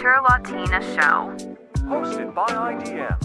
WLS hosted by IDM.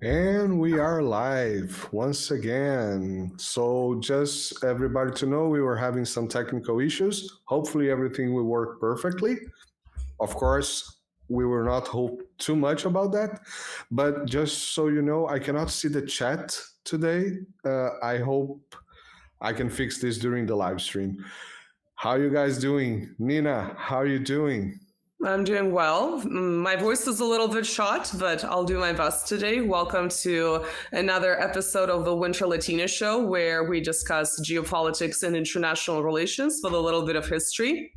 And we are live once again. So just everybody to know, we were having some technical issues. Hopefully everything will work perfectly. Of course, we will not hope too much about that. But just so you know, I cannot see the chat today. I hope I can fix this during the live stream. How are you guys doing? Nina, how are you doing? I'm doing well. My voice is a little bit shot, but I'll do my best today. Welcome to another episode of the Winter Latina Show, where we discuss geopolitics and international relations with a little bit of history.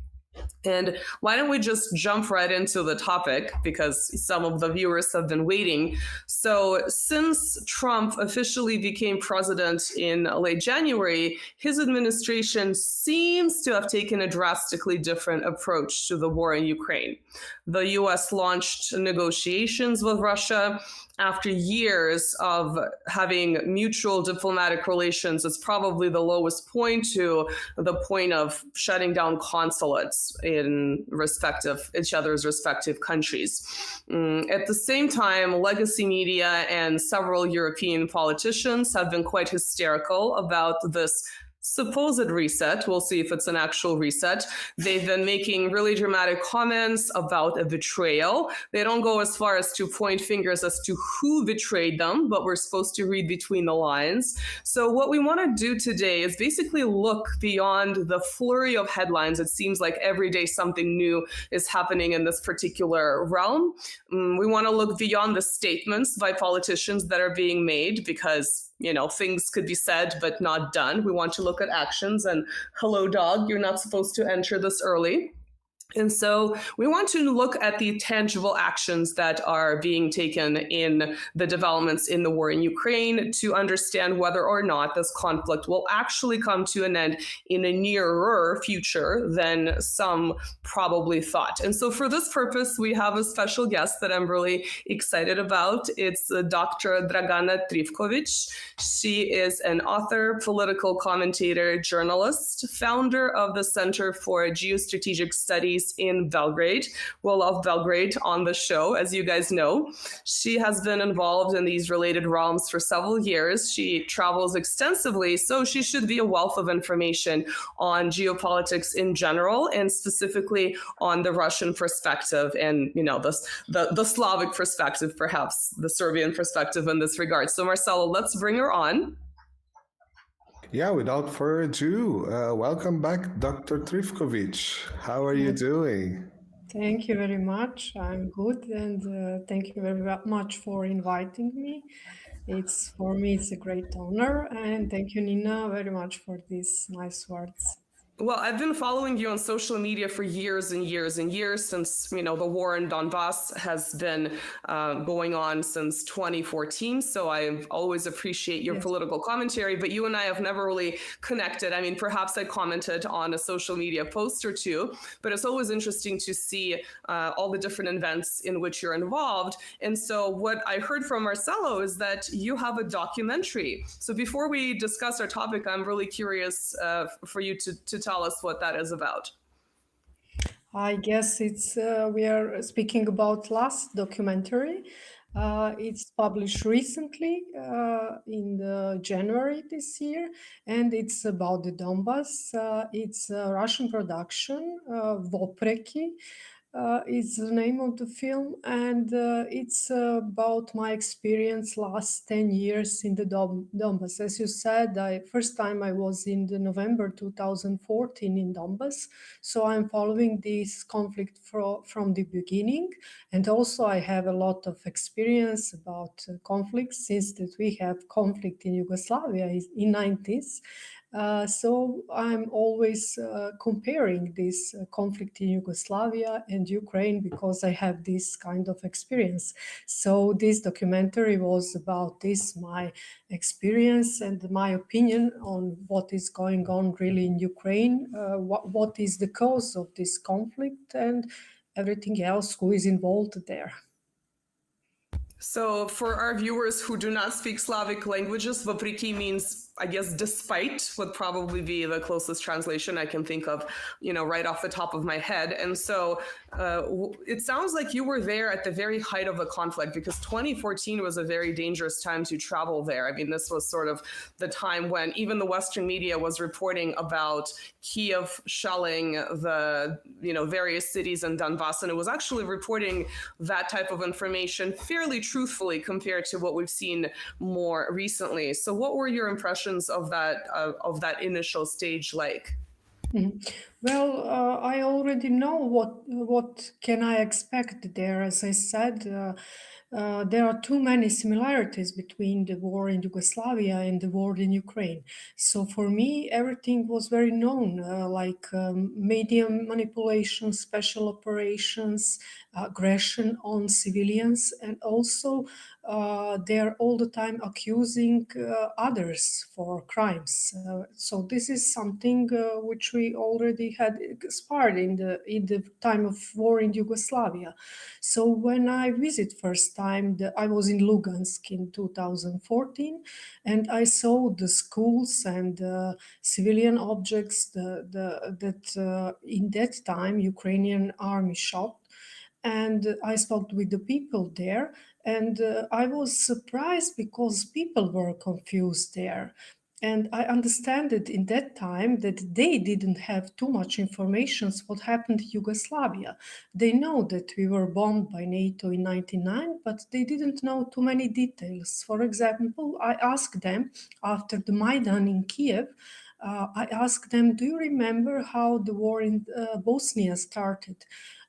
And why don't we just jump right into the topic, because some of the viewers have been waiting. So since Trump officially became president in late January, his administration seems to have taken a drastically different approach to the war in Ukraine. The US launched negotiations with Russia after years of having mutual diplomatic relations. It's probably the lowest point, to the point of shutting down consulates in each other's respective countries. At the same time, legacy media and several European politicians have been quite hysterical about this supposed reset. We'll see if it's an actual reset. They've been making really dramatic comments about a betrayal. They don't go as far as to point fingers as to who betrayed them, but we're supposed to read between the lines. So what we want to do today is basically look beyond the flurry of headlines. It seems like every day something new is happening in this particular realm. We want to look beyond the statements by politicians that are being made, because things could be said but not done. We want to look at actions. And hello, dog, you're not supposed to enter this early. And so we want to look at the tangible actions that are being taken in the developments in the war in Ukraine to understand whether or not this conflict will actually come to an end in a nearer future than some probably thought. And so for this purpose, we have a special guest that I'm really excited about. It's Dr. Dragana Trifković. She is an author, political commentator, journalist, founder of the Center for Geostrategic Studies in Belgrade. We'll love Belgrade on the show, as you guys know. She has been involved in these related realms for several years. She travels extensively, so she should be a wealth of information on geopolitics in general, and specifically on the Russian perspective and, the Slavic perspective, perhaps the Serbian perspective in this regard. So Marcelo, let's bring her on. Yeah, without further ado, welcome back, Dr. Trifković. How are you doing? Thank you very much. I'm good, and thank you very much for inviting me. For me, it's a great honor, and thank you, Nina, very much for these nice words. Well, I've been following you on social media for years and years and years, since, the war in Donbass has been going on since 2014. So I always appreciate your political commentary, but you and I have never really connected. I mean, perhaps I commented on a social media post or two, but it's always interesting to see all the different events in which you're involved. And so what I heard from Marcelo is that you have a documentary. So before we discuss our topic, I'm really curious for you to tell us what that is about. I guess we are speaking about last documentary. It's published recently in January this year, and it's about the Donbass. It's a Russian production, Vopreki. Is the name of the film, and it's about my experience last 10 years in the Donbass. As you said, first time I was in the November 2014 in Donbass, so I'm following this conflict from the beginning, and also I have a lot of experience about conflicts since that we have conflict in Yugoslavia in 90s. So I'm always comparing this conflict in Yugoslavia and Ukraine because I have this kind of experience. So this documentary was about this, my experience and my opinion on what is going on really in Ukraine, what is the cause of this conflict, and everything else who is involved there. So for our viewers who do not speak Slavic languages, Vapriki means, I guess, despite would probably be the closest translation I can think of, right off the top of my head. And so it sounds like you were there at the very height of the conflict, because 2014 was a very dangerous time to travel there. I mean, this was sort of the time when even the Western media was reporting about Kiev shelling the, various cities in Donbass. And it was actually reporting that type of information fairly truthfully compared to what we've seen more recently. So what were your impressions of that initial stage like? Mm-hmm. Well, I already know what can I expect there. As I said, there are too many similarities between the war in Yugoslavia and the war in Ukraine. So for me, everything was very known, like media manipulation, special operations, aggression on civilians, and also they're all the time accusing others for crimes. So this is something which we already had expired in the time of war in Yugoslavia. So when I visit first time, I was in Lugansk in 2014, and I saw the schools and civilian objects that in that time Ukrainian army shot. And I spoke with the people there, and I was surprised because people were confused there. And I understand it in that time that they didn't have too much information what happened in Yugoslavia. They know that we were bombed by NATO in 1999, but they didn't know too many details. For example, I asked them after the Maidan in Kiev, I asked them, do you remember how the war in Bosnia started?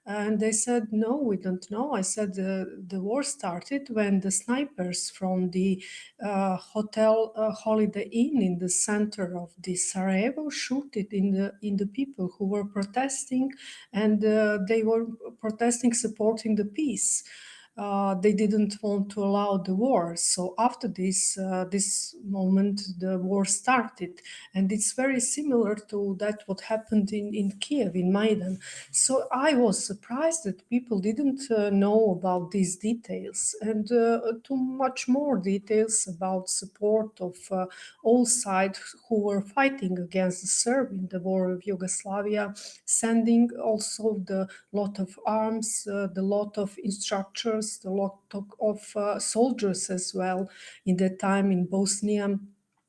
And they said, no, we don't know. I said, the war started when the snipers from the hotel Holiday Inn in the center of the Sarajevo shooted in the people who were protesting, and they were protesting supporting the peace. They didn't want to allow the war. So after this moment, the war started. And it's very similar to that what happened in Kiev, in Maidan. So I was surprised that people didn't know about these details, and too much more details about support of all sides who were fighting against the Serbs in the war of Yugoslavia, sending also the lot of arms, the lot of instructors, the lot of soldiers as well in that time in Bosnia.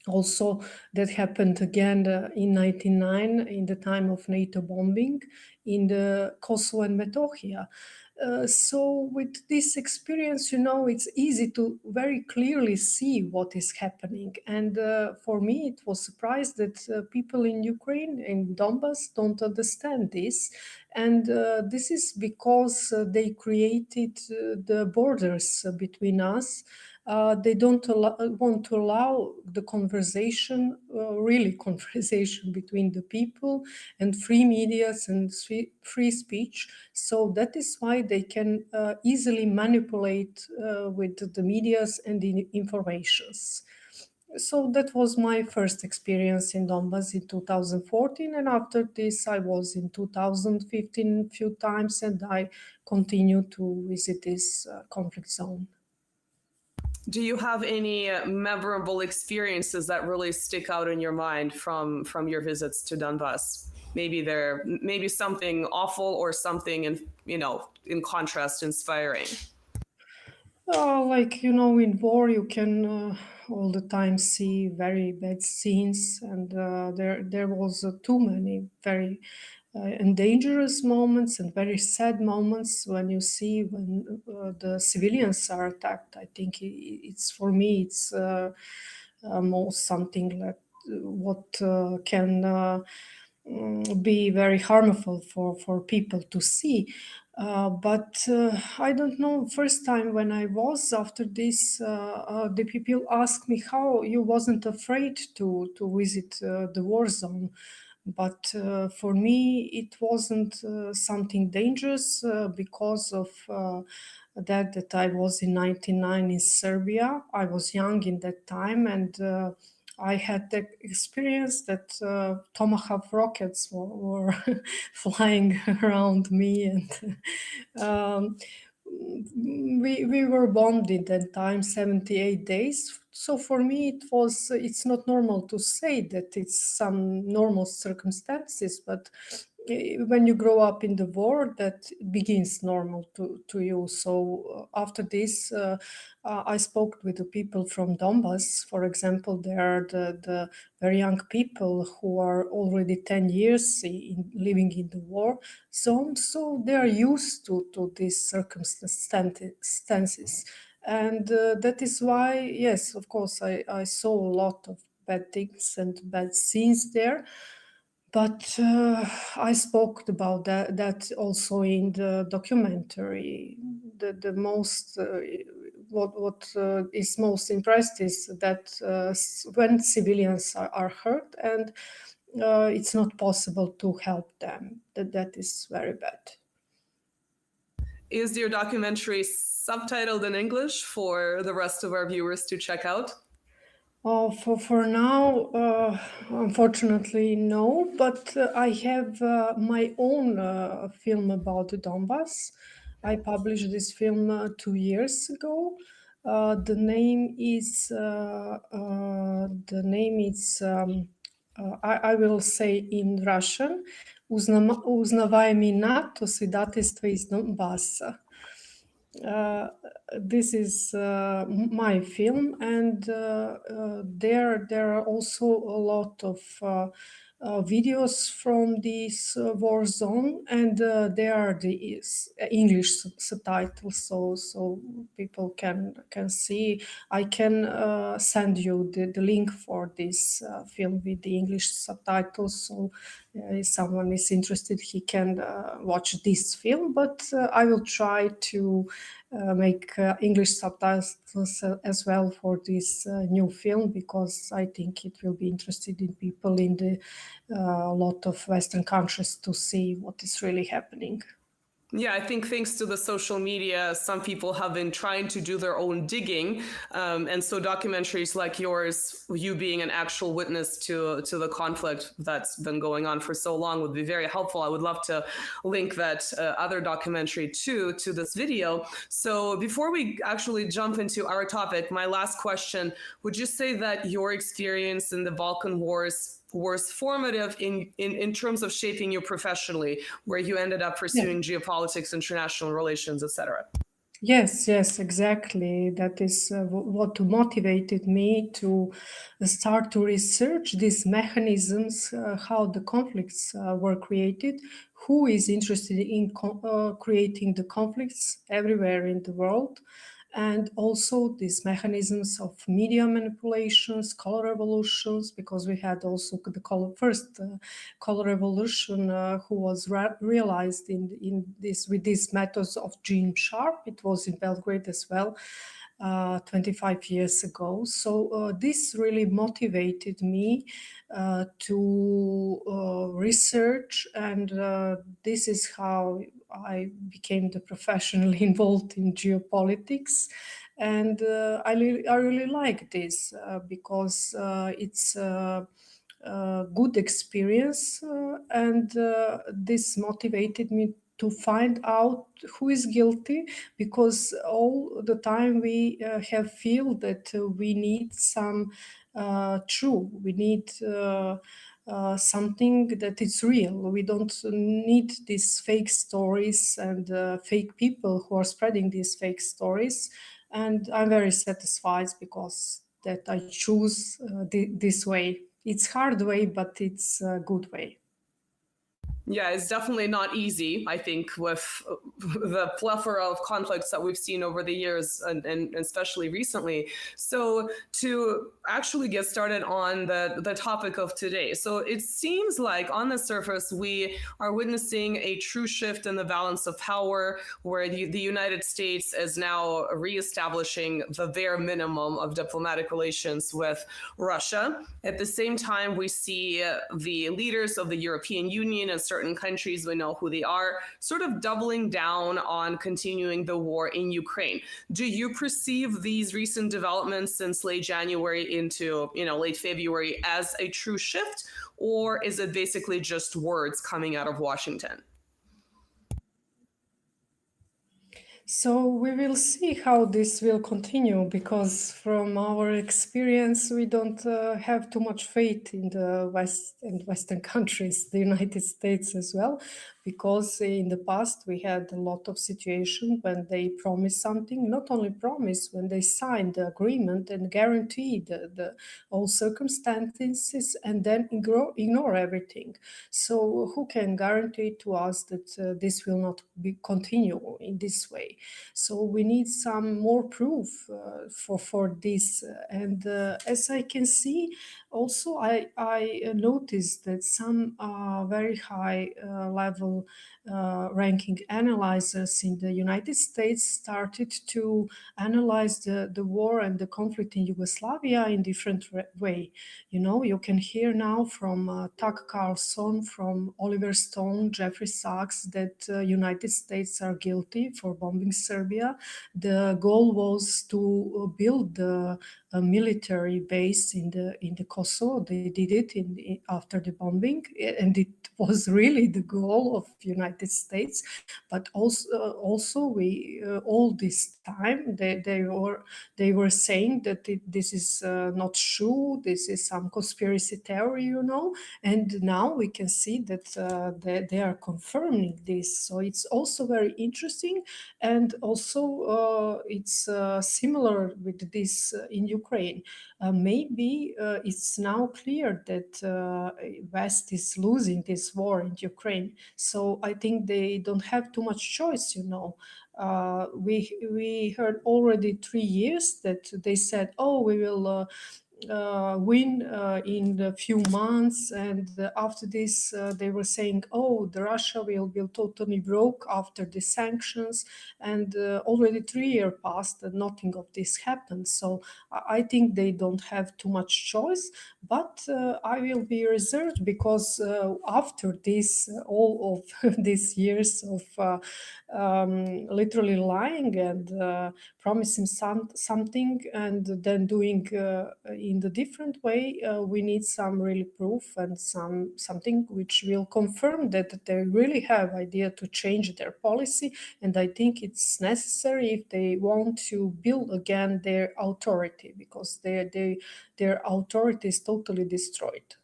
Also, that happened again in 1999 in the time of NATO bombing in the Kosovo and Metohija. So with this experience, it's easy to very clearly see what is happening. And for me, it was surprised that people in Ukraine, in Donbass, don't understand this. And this is because they created the borders between us. They don't want to allow the conversation, really conversation between the people, and free medias and free speech. So that is why they can easily manipulate with the medias and the informations. So that was my first experience in Donbass in 2014, and after this I was in 2015 a few times, and I continue to visit this conflict zone. Do you have any memorable experiences that really stick out in your mind from your visits to Donbass? Maybe something awful or something in contrast inspiring. In war you can all the time see very bad scenes, and there was too many very and dangerous moments and very sad moments when you see when the civilians are attacked. I think it's for me it's most something like what can be very harmful for people to see. But I don't know, first time when I was after this, the people asked me how you wasn't afraid to visit the war zone. But for me, it wasn't something dangerous because of that I was in 99 in Serbia. I was young in that time, and I had the experience that Tomahawk rockets were flying around me, and we were bombed in that time 78 days. So for me it's not normal to say that it's some normal circumstances, but when you grow up in the war, that begins normal to you. So after this, I spoke with the people from Donbass, for example. They are the very young people who are already 10 years living in the war zone, so they are used to these circumstances. And that is why, yes, of course, I saw a lot of bad things and bad scenes there. But I spoke about that also in the documentary. The most what is most impressed is that when civilians are hurt and it's not possible to help them, that is very bad. Is your documentary subtitled in English for the rest of our viewers to check out? Oh, for now, unfortunately, no. But I have my own film about the Donbass. I published this film 2 years ago. The name is I will say in Russian, "Узнаваемый НАТО свидетельства из Донбасса." This is my film, and there are also a lot of videos from this war zone, and there are the English subtitles, so people can see. I can send you the link for this film with the English subtitles, so if someone is interested, he can watch this film. But I will try to make English subtitles as well for this new film, because I think it will be interested in people in the lot of Western countries to see what is really happening. Yeah, I think thanks to the social media, some people have been trying to do their own digging. And so documentaries like yours, you being an actual witness to the conflict that's been going on for so long, would be very helpful. I would love to link that other documentary to this video. So before we actually jump into our topic, my last question, would you say that your experience in the Balkan Wars was formative in terms of shaping you professionally, where you ended up pursuing geopolitics, international relations, etc.? Yes, exactly. That is what motivated me to start to research these mechanisms, how the conflicts were created, who is interested in creating the conflicts everywhere in the world, and also these mechanisms of media manipulations, color revolutions, because we had also the first color revolution who was realized in this with these methods of Gene Sharp. It was in Belgrade as well. 25 years ago. So this really motivated me to research, and this is how I became the professionally involved in geopolitics. And I really like this because it's a good experience, and this motivated me to find out who is guilty, because all the time we have feel that we need some true, we need something that is real. We don't need these fake stories and fake people who are spreading these fake stories. And I'm very satisfied because that I choose this way. It's hard way, but it's a good way. Yeah, it's definitely not easy, I think, with the plethora of conflicts that we've seen over the years and especially recently. So to actually get started on the topic of today. So it seems like on the surface, we are witnessing a true shift in the balance of power, where the United States is now reestablishing the bare minimum of diplomatic relations with Russia. At the same time, we see the leaders of the European Union and certain countries, we know who they are, sort of doubling down on continuing the war in Ukraine. Do you perceive these recent developments since late January into late February as a true shift, or is it basically just words coming out of Washington? So we will see how this will continue, because from our experience, we don't have too much faith in the West and Western countries, the United States as well, because in the past we had a lot of situations when they promised something, not only promised, when they signed the agreement and guaranteed the all circumstances and then ignore everything. So who can guarantee to us that this will not continue in this way? So we need some more proof for this. And as I can see, also I noticed that some very high level ranking analyzers in the United States started to analyze the war and the conflict in Yugoslavia in different way. You can hear now from Tucker Carlson, from Oliver Stone, Jeffrey Sachs, that United States are guilty for bombing Serbia. The goal was to build a military base in the Kosovo. They did it after the bombing, and it was really the goal of United States. But also we all this time they were saying that this is not true. This is some conspiracy theory, and now we can see that they are confirming this. So it's also very interesting, and also it's similar with this in Ukraine. Maybe it's now clear that West is losing this war in Ukraine. So I think they don't have too much choice, we heard already 3 years that they said, oh, we will win in a few months, and after this they were saying, oh, the Russia will totally broke after the sanctions, and already 3 years passed and nothing of this happened. So I think they don't have too much choice, but I will be reserved, because after this all of these years of literally lying and promising something and then doing in the different way, we need some really proof and something which will confirm that they really have idea to change their policy. And I think it's necessary if they want to build again their authority, because their authority is totally destroyed.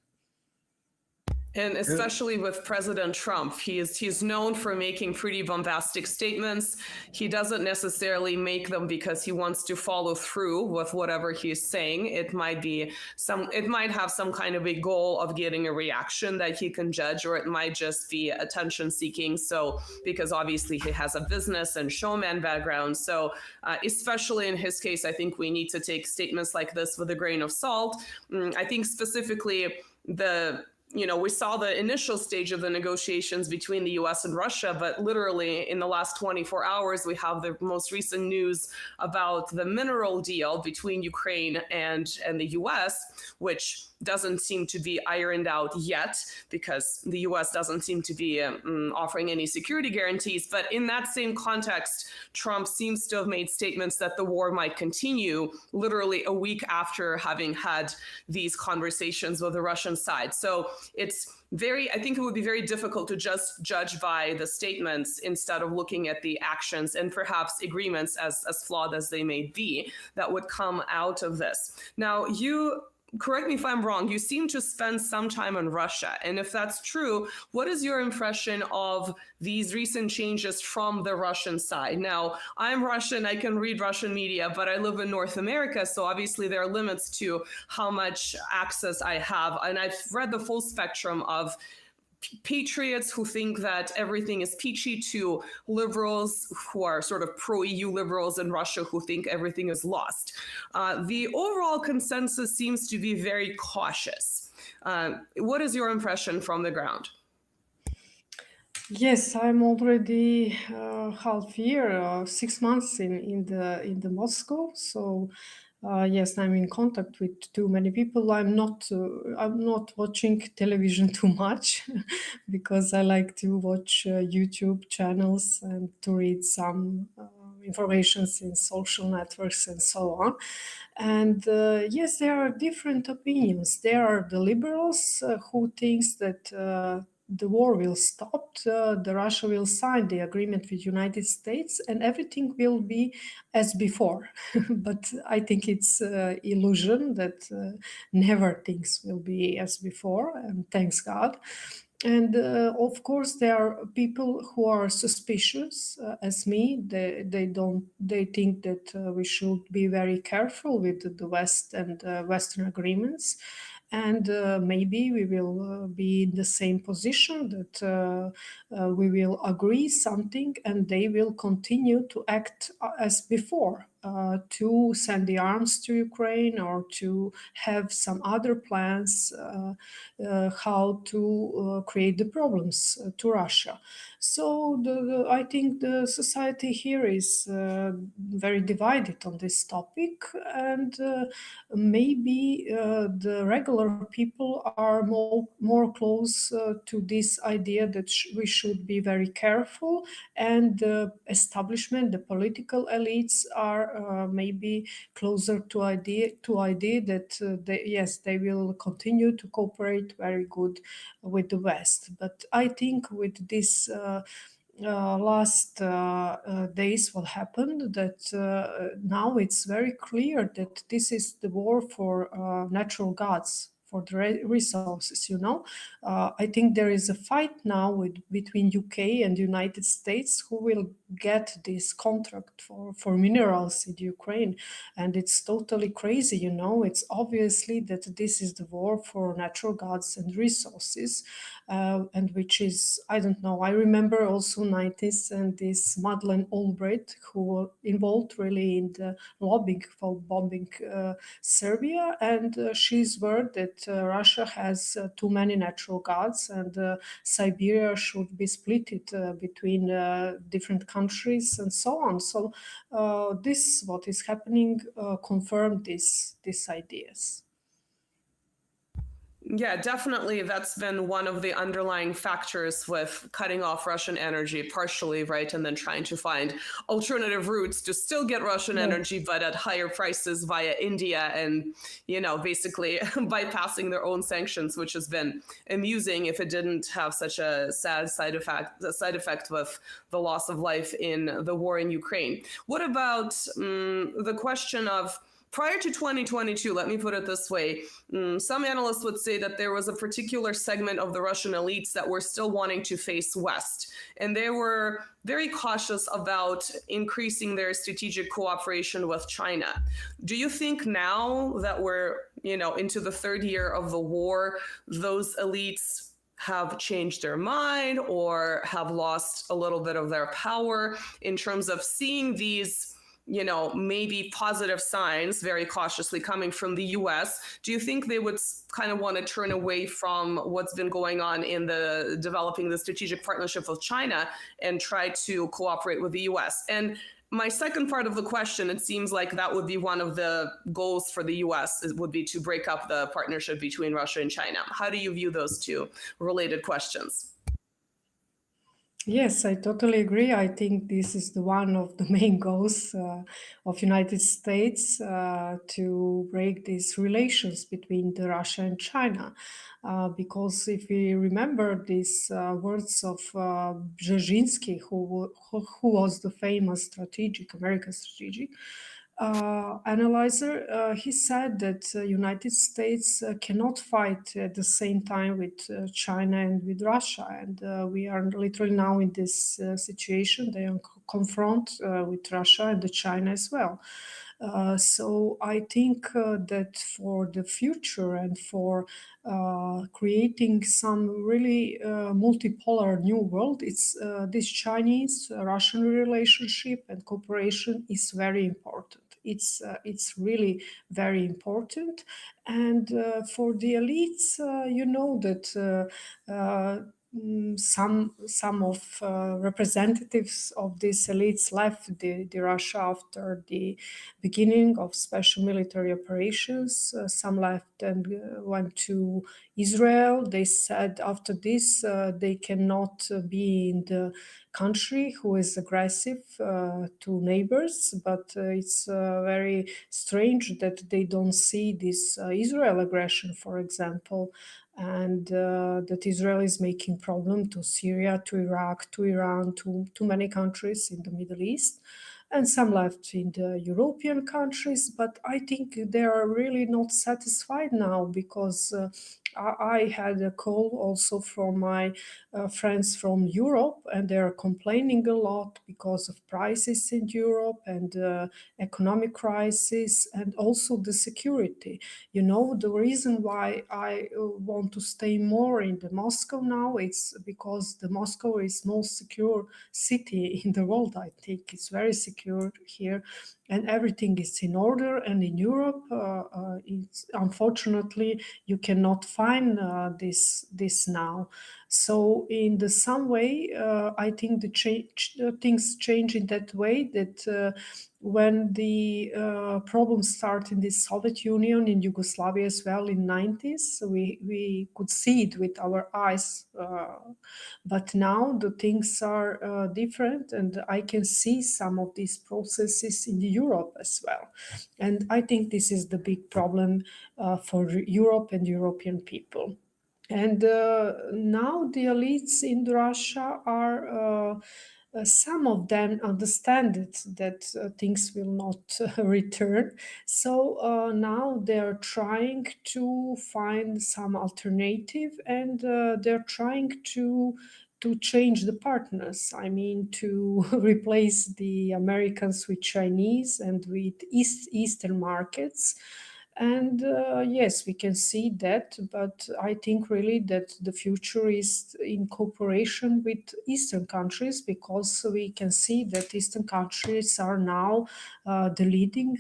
And especially with President Trump, he's known for making pretty bombastic statements. He doesn't necessarily make them because he wants to follow through with whatever he's saying. It might have some kind of a goal of getting a reaction that he can judge, or it might just be attention seeking. So, because obviously he has a business and showman background. So especially in his case, I think we need to take statements like this with a grain of salt. I think specifically we saw the initial stage of the negotiations between the US and Russia, but literally in the last 24 hours, we have the most recent news about the mineral deal between Ukraine and the US, which doesn't seem to be ironed out yet, because the US doesn't seem to be offering any security guarantees. But in that same context, Trump seems to have made statements that the war might continue literally a week after having had these conversations with the Russian side. So I think it would be very difficult to just judge by the statements instead of looking at the actions and perhaps agreements, as flawed as they may be, that would come out of this. Now, correct me if I'm wrong, you seem to spend some time in Russia. And if that's true, what is your impression of these recent changes from the Russian side? Now, I'm Russian, I can read Russian media, but I live in North America, so obviously there are limits to how much access I have. And I've read the full spectrum of patriots who think that everything is peachy to liberals who are sort of pro-EU liberals in Russia who think everything is lost. The overall consensus seems to be very cautious. What is your impression from the ground? Yes, I'm already half year, 6 months in the Moscow. So yes, I'm in contact with too many people. I'm not watching television too much because I like to watch YouTube channels and to read some informations in social networks and so on. And yes, there are different opinions. There are the liberals who thinks that the war will stop, the Russia will sign the agreement with United States, and everything will be as before. But I think it's illusion that never things will be as before, and thanks God. And of course, there are people who are suspicious, as me. They think that we should be very careful with the West and Western agreements. And maybe we will be in the same position that we will agree something and they will continue to act as before, to send the arms to Ukraine or to have some other plans how to create the problems to Russia. So I think the society here is very divided on this topic, and maybe the regular people are more close to this idea that we should be very careful, and the establishment, the political elites are maybe closer to idea that they will continue to cooperate very good with the West. But I think with this last days what happened, that now it's very clear that this is the war for natural gas, for the resources, I think there is a fight now between UK and United States who will get this contract for minerals in Ukraine. And it's totally crazy, It's obviously that this is the war for natural gas and resources, and which is, I don't know, I remember also 90s and this Madeleine Albright who were involved really in the lobbying for bombing Serbia, and she's worried that Russia has too many natural gas, and Siberia should be split between different countries and so on. So this, what is happening, confirmed these ideas. Yeah, definitely. That's been one of the underlying factors with cutting off Russian energy partially, right? And then trying to find alternative routes to still get Russian energy, but at higher prices via India and, basically bypassing their own sanctions, which has been amusing if it didn't have such a sad side effect with the loss of life in the war in Ukraine. What about the question of, prior to 2022, let me put it this way, some analysts would say that there was a particular segment of the Russian elites that were still wanting to face West, and they were very cautious about increasing their strategic cooperation with China. Do you think now that we're, into the third year of the war, those elites have changed their mind or have lost a little bit of their power in terms of seeing these maybe positive signs very cautiously coming from the US? Do you think they would kind of want to turn away from what's been going on in the developing the strategic partnership with China and try to cooperate with the US? And my second part of the question, it seems like that would be one of the goals for the US, would be to break up the partnership between Russia and China. How do you view those two related questions? Yes, I totally agree. I think this is one of the main goals of United States, to break these relations between the Russia and China. Because if we remember these words of Brzezinski, who was the famous American strategic analyzer, he said that United States cannot fight at the same time with China and with Russia, and we are literally now in this situation. They are confront with Russia and the China as well. So I think that for the future and for creating some really multipolar new world, it's this Chinese-Russian relationship and cooperation is very important. It's really very important, and for the elites, you know that some of representatives of these elites left the Russia after the beginning of special military operations. Some left and went to Israel. They said after this they cannot be in the country who is aggressive to neighbors, but it's very strange that they don't see this Israel aggression, for example, and that Israel is making problem to Syria, to Iraq, to Iran, to many countries in the Middle East, and some left in the European countries. But I think they are really not satisfied now, because I had a call also from my friends from Europe, and they are complaining a lot because of prices in Europe and economic crisis and also the security. You know, the reason why I want to stay more in the Moscow now, it's because the Moscow is most secure city in the world. I think it's very secure here, and everything is in order. And in Europe, it's unfortunately you cannot find this now. So in some way, I think things change in that way, that when the problems start in the Soviet Union, in Yugoslavia as well in 90s, we could see it with our eyes. But now the things are different, and I can see some of these processes in Europe as well. And I think this is the big problem for Europe and European people. And now the elites in Russia are, some of them understand it, that things will not return. So now they're trying to find some alternative, and they're trying to change the partners. I mean, to replace the Americans with Chinese and with Eastern markets. And yes, we can see that, but I think really that the future is in cooperation with Eastern countries, because we can see that Eastern countries are now the leading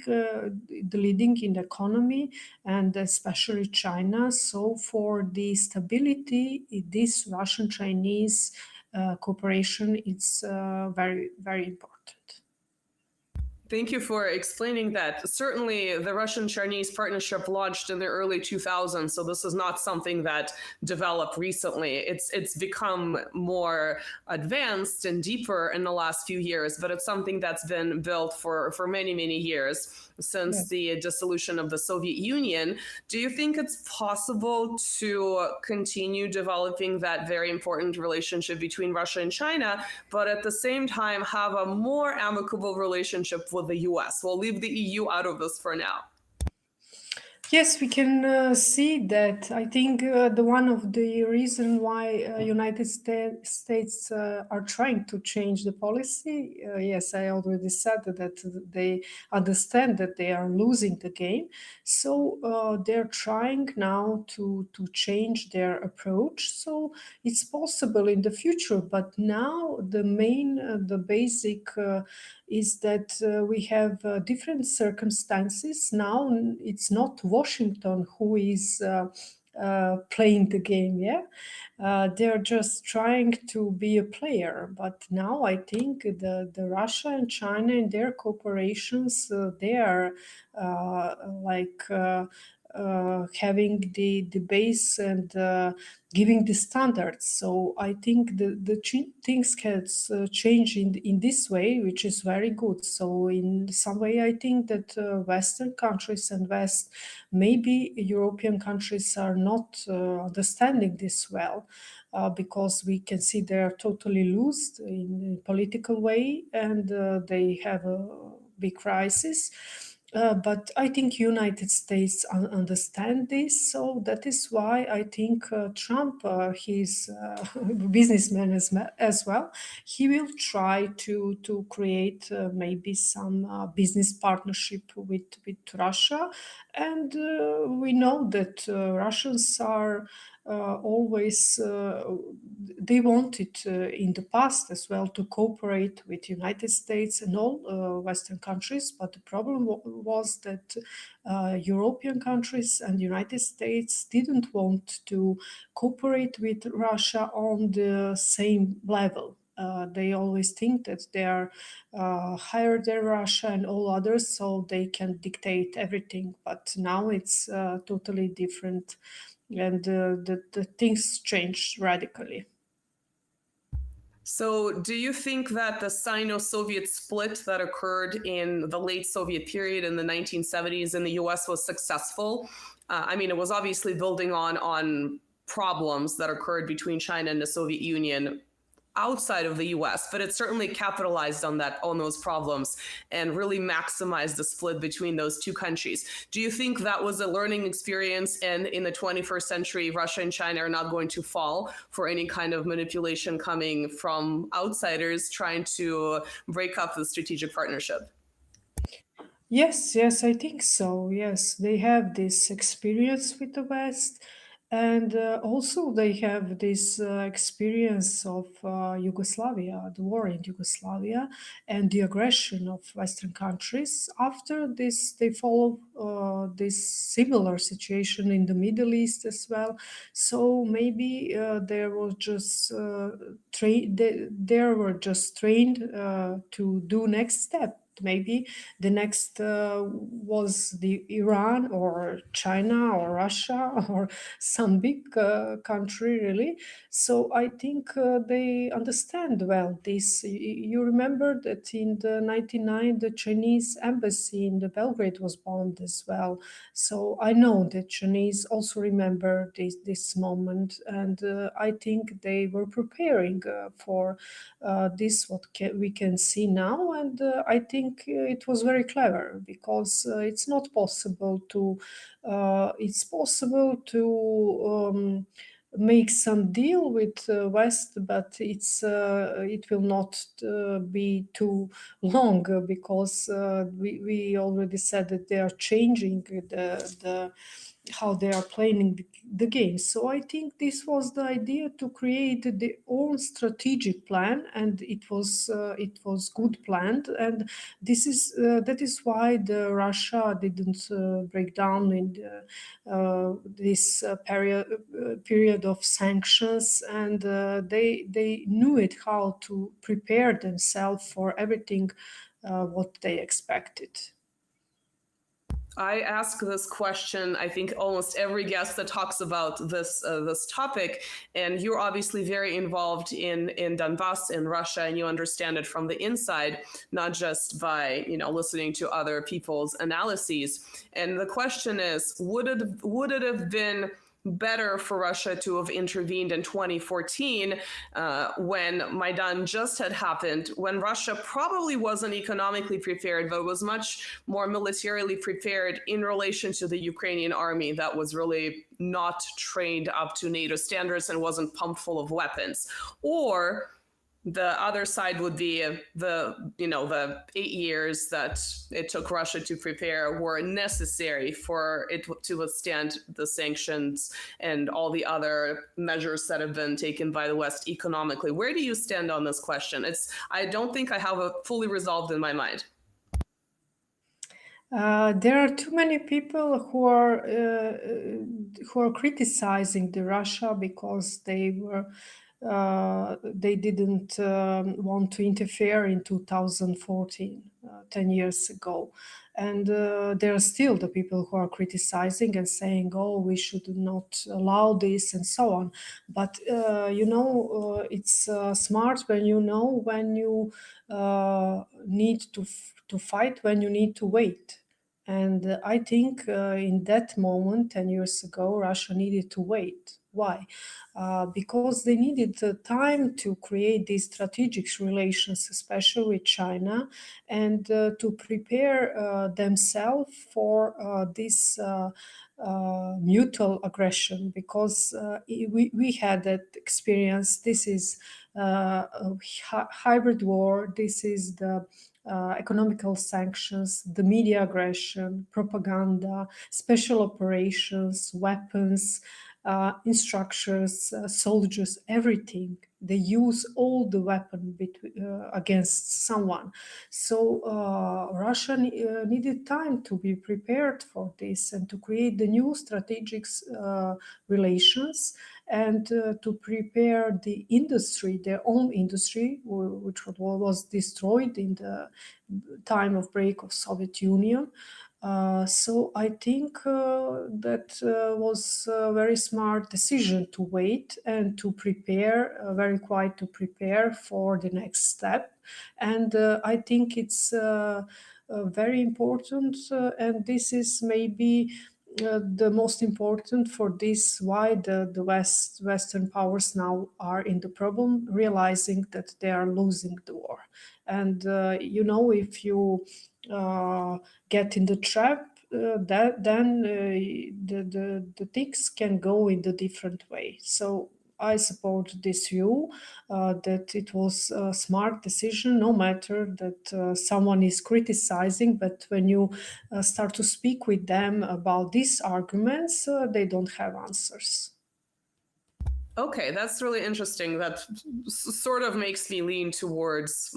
in the economy, and especially China. So for the stability, this Russian-Chinese cooperation is very, very important. Thank you for explaining that. Certainly, the Russian-Chinese partnership launched in the early 2000s, so this is not something that developed recently. It's become more advanced and deeper in the last few years, but it's something that's been built for many, many years since Yes. the dissolution of the Soviet Union. Do you think it's possible to continue developing that very important relationship between Russia and China, but at the same time have a more amicable relationship with the US? We'll leave the EU out of this for now. Yes, we can see that. I think the one of the reason why United States are trying to change the policy. Yes, I already said that they understand that they are losing the game, so they're trying now to change their approach. So it's possible in the future, but now the basic is that we have different circumstances. Now it's not Washington who is playing the game, they're just trying to be a player. But now I think the Russia and China and their cooperations, they are having the base and giving the standards. So I think the things can change in this way, which is very good. So in some way, I think that Western countries and West, maybe European countries, are not understanding this well, because we can see they are totally lost in a political way, and they have a big crisis. But I think United States understand this, so that is why I think Trump, he's a businessman as well. He will try to create maybe some business partnership with Russia, and we know that Russians are always they wanted in the past as well to cooperate with United States and all Western countries, but the problem was that European countries and United States didn't want to cooperate with Russia on the same level. They always think that they are higher than Russia and all others, so they can dictate everything. But now it's totally different, and the things changed radically. So, do you think that the Sino-Soviet split that occurred in the late Soviet period in the 1970s in the US was successful? I mean, it was obviously building on problems that occurred between China and the Soviet Union outside of the US, but it certainly capitalized on those problems and really maximized the split between those two countries. Do you think that was a learning experience, and in the 21st century, Russia and China are not going to fall for any kind of manipulation coming from outsiders trying to break up the strategic partnership? Yes, I think so. Yes, they have this experience with the West, and also they have this experience of Yugoslavia, the war in Yugoslavia, and the aggression of Western countries. After this, they follow this similar situation in the Middle East as well. So maybe there was just they were just trained to do next step. Maybe the next was the Iran or China or Russia or some big country, really. So I think they understand well this. You remember that in the 99, the Chinese embassy in the Belgrade was bombed as well. So I know that Chinese also remember this moment, and I think they were preparing for this we can see now, and I think it was very clever, because it's not possible to it's possible to make some deal with West, but it will not be too long, because we already said that they are changing the how they are playing the game. So I think this was the idea, to create their own strategic plan, and it was good planned, and that is why the Russia didn't break down in this period of sanctions, and they knew it how to prepare themselves for everything what they expected. I ask this question, I think, almost every guest that talks about this topic, and you're obviously very involved in Donbass in Russia, and you understand it from the inside, not just by listening to other people's analyses. And the question is, would it have been better for Russia to have intervened in 2014 when Maidan just had happened, when Russia probably wasn't economically prepared, but was much more militarily prepared in relation to the Ukrainian army that was really not trained up to NATO standards and wasn't pumped full of weapons? Or the other side would be the 8 years that it took Russia to prepare were necessary for it to withstand the sanctions and all the other measures that have been taken by the West economically. Where do you stand on this question? I don't think I have it fully resolved in my mind. There are too many people who are criticizing the Russia because they didn't want to interfere in 2014, 10 years ago. And there are still the people who are criticizing and saying, oh, we should not allow this and so on. But, it's smart when you know when you need to fight, when you need to wait. And I think in that moment, 10 years ago, Russia needed to wait. Why? Because they needed time to create these strategic relations, especially with China, and to prepare themselves for this mutual aggression, because we had that experience. This is a hybrid war. This is the economical sanctions, the media aggression, propaganda, special operations, weapons, instructors, soldiers, everything. They use all the weapon against someone. So Russia needed time to be prepared for this and to create the new strategic relations, and to prepare the industry, their own industry, which was destroyed in the time of break of Soviet Union. So I think that was a very smart decision to wait and to prepare, very quiet to prepare for the next step. And I think it's very important, and this is maybe the most important for this, why the Western powers now are in the problem, realizing that they are losing the war. And if you get in the trap, then the things can go in the different way. So I support this view that it was a smart decision, no matter that someone is criticizing, but when you start to speak with them about these arguments, they don't have answers. Okay, that's really interesting. That sort of makes me lean towards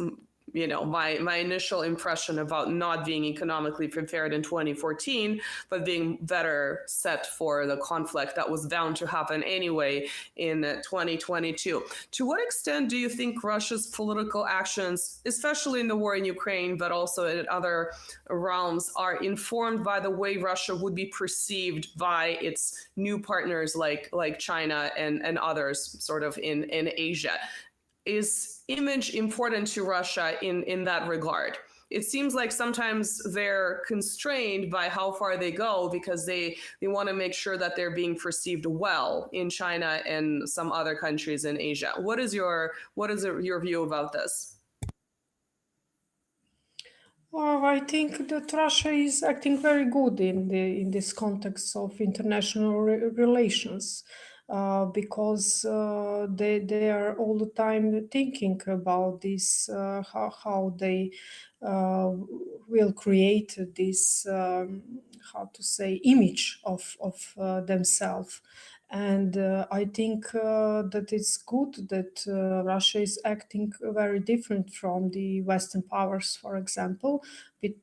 my initial impression about not being economically prepared in 2014, but being better set for the conflict that was bound to happen anyway in 2022. To what extent do you think Russia's political actions, especially in the war in Ukraine, but also in other realms, are informed by the way Russia would be perceived by its new partners like China and others sort of in Asia? Is image important to Russia in that regard? It seems like sometimes they're constrained by how far they go because they want to make sure that they're being perceived well in China and some other countries in Asia. What is your view about this? Well, I think that Russia is acting very good in this context of international relations. Because they are all the time thinking about this, how they will create this, image of themselves. And I think that it's good that Russia is acting very different from the Western powers, for example,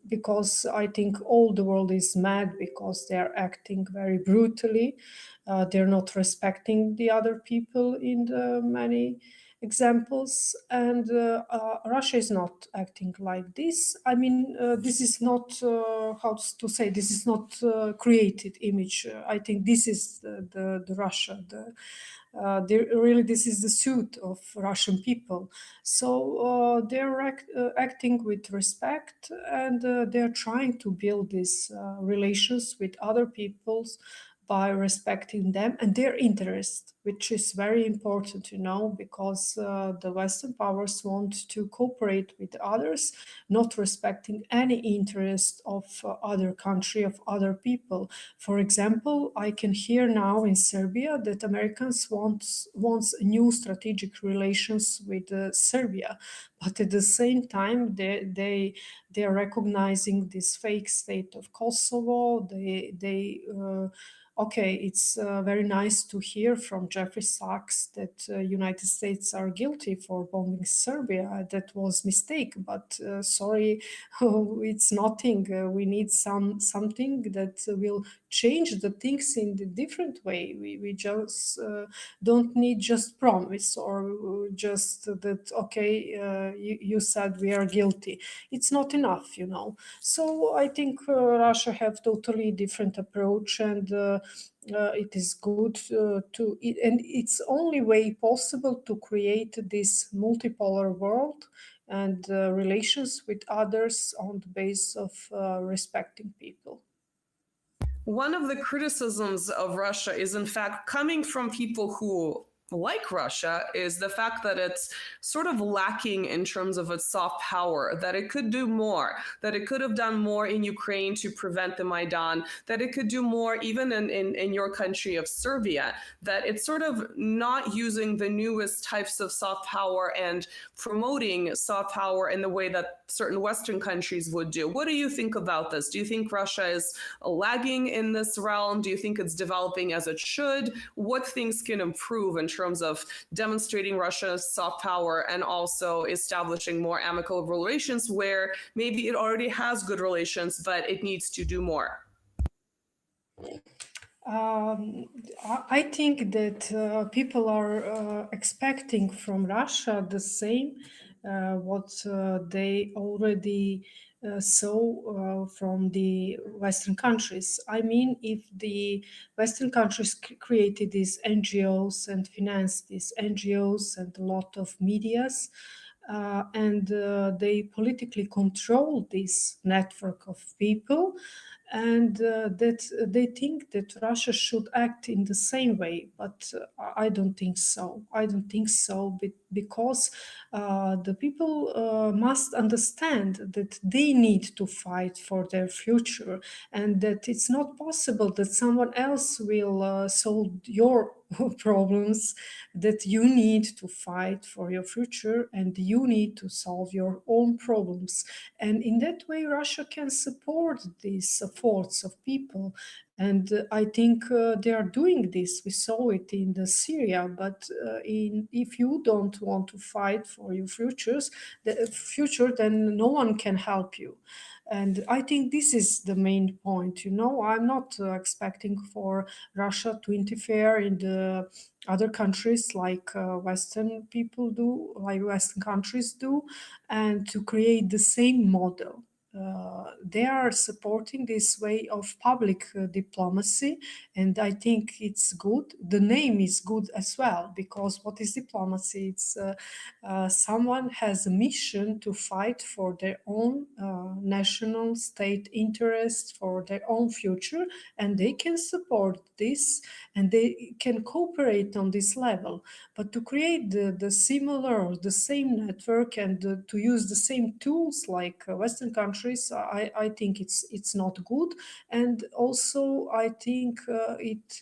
because I think all the world is mad because they are acting very brutally. They're not respecting the other people in the many examples, and Russia is not acting like this. I mean, this is not this is not created image. I think this is the Russia. Really, this is the suit of Russian people. So they're acting with respect, and they're trying to build these relations with other peoples by respecting them and their interest, which is very important, because the Western powers want to cooperate with others, not respecting any interest of other country, of other people. For example, I can hear now in Serbia that Americans wants new strategic relations with Serbia, but at the same time they are recognizing this fake state of Kosovo. Okay, it's very nice to hear from Jeffrey Sachs that United States are guilty for bombing Serbia. That was mistake, but sorry, it's nothing. We need something that will change the things in the different way. We just don't need just promise or just that, okay, you said we are guilty. It's not enough, So I think Russia have totally different approach, and it is good and it's only way possible to create this multipolar world and relations with others on the basis of respecting people. one of the criticisms of Russia is, in fact, coming from people who like Russia, is the fact that it's sort of lacking in terms of its soft power, that it could do more, that it could have done more in Ukraine to prevent the Maidan, that it could do more even in your country of Serbia, that it's sort of not using the newest types of soft power and promoting soft power in the way that certain Western countries would do. What do you think about this? Do you think Russia is lagging in this realm? Do you think it's developing as it should? What things can improve in terms of demonstrating Russia's soft power and also establishing more amicable relations where maybe it already has good relations, but it needs to do more? I think that people are expecting from Russia the same what they already saw from the Western countries. I mean, if the Western countries created these NGOs and financed these NGOs and a lot of medias, and they politically control this network of people, and that they think that Russia should act in the same way, but I don't think so. I don't think so because the people must understand that they need to fight for their future, and that it's not possible that someone else will solve your problems, that you need to fight for your future and you need to solve your own problems. And in that way, Russia can support these efforts of people. And I think they are doing this. We saw it in the Syria, but if you don't want to fight for your the future, then no one can help you. And I think this is the main point. I'm not expecting for Russia to interfere in the other countries like Western people do, like Western countries do, and to create the same model. They are supporting this way of public diplomacy, and I think it's good. The name is good as well, because what is diplomacy? It's someone has a mission to fight for their own national state interests, for their own future, and they can support this and they can cooperate on this level. But to create the similar or the same network and to use the same tools like Western countries, I think it's not good. And also I think it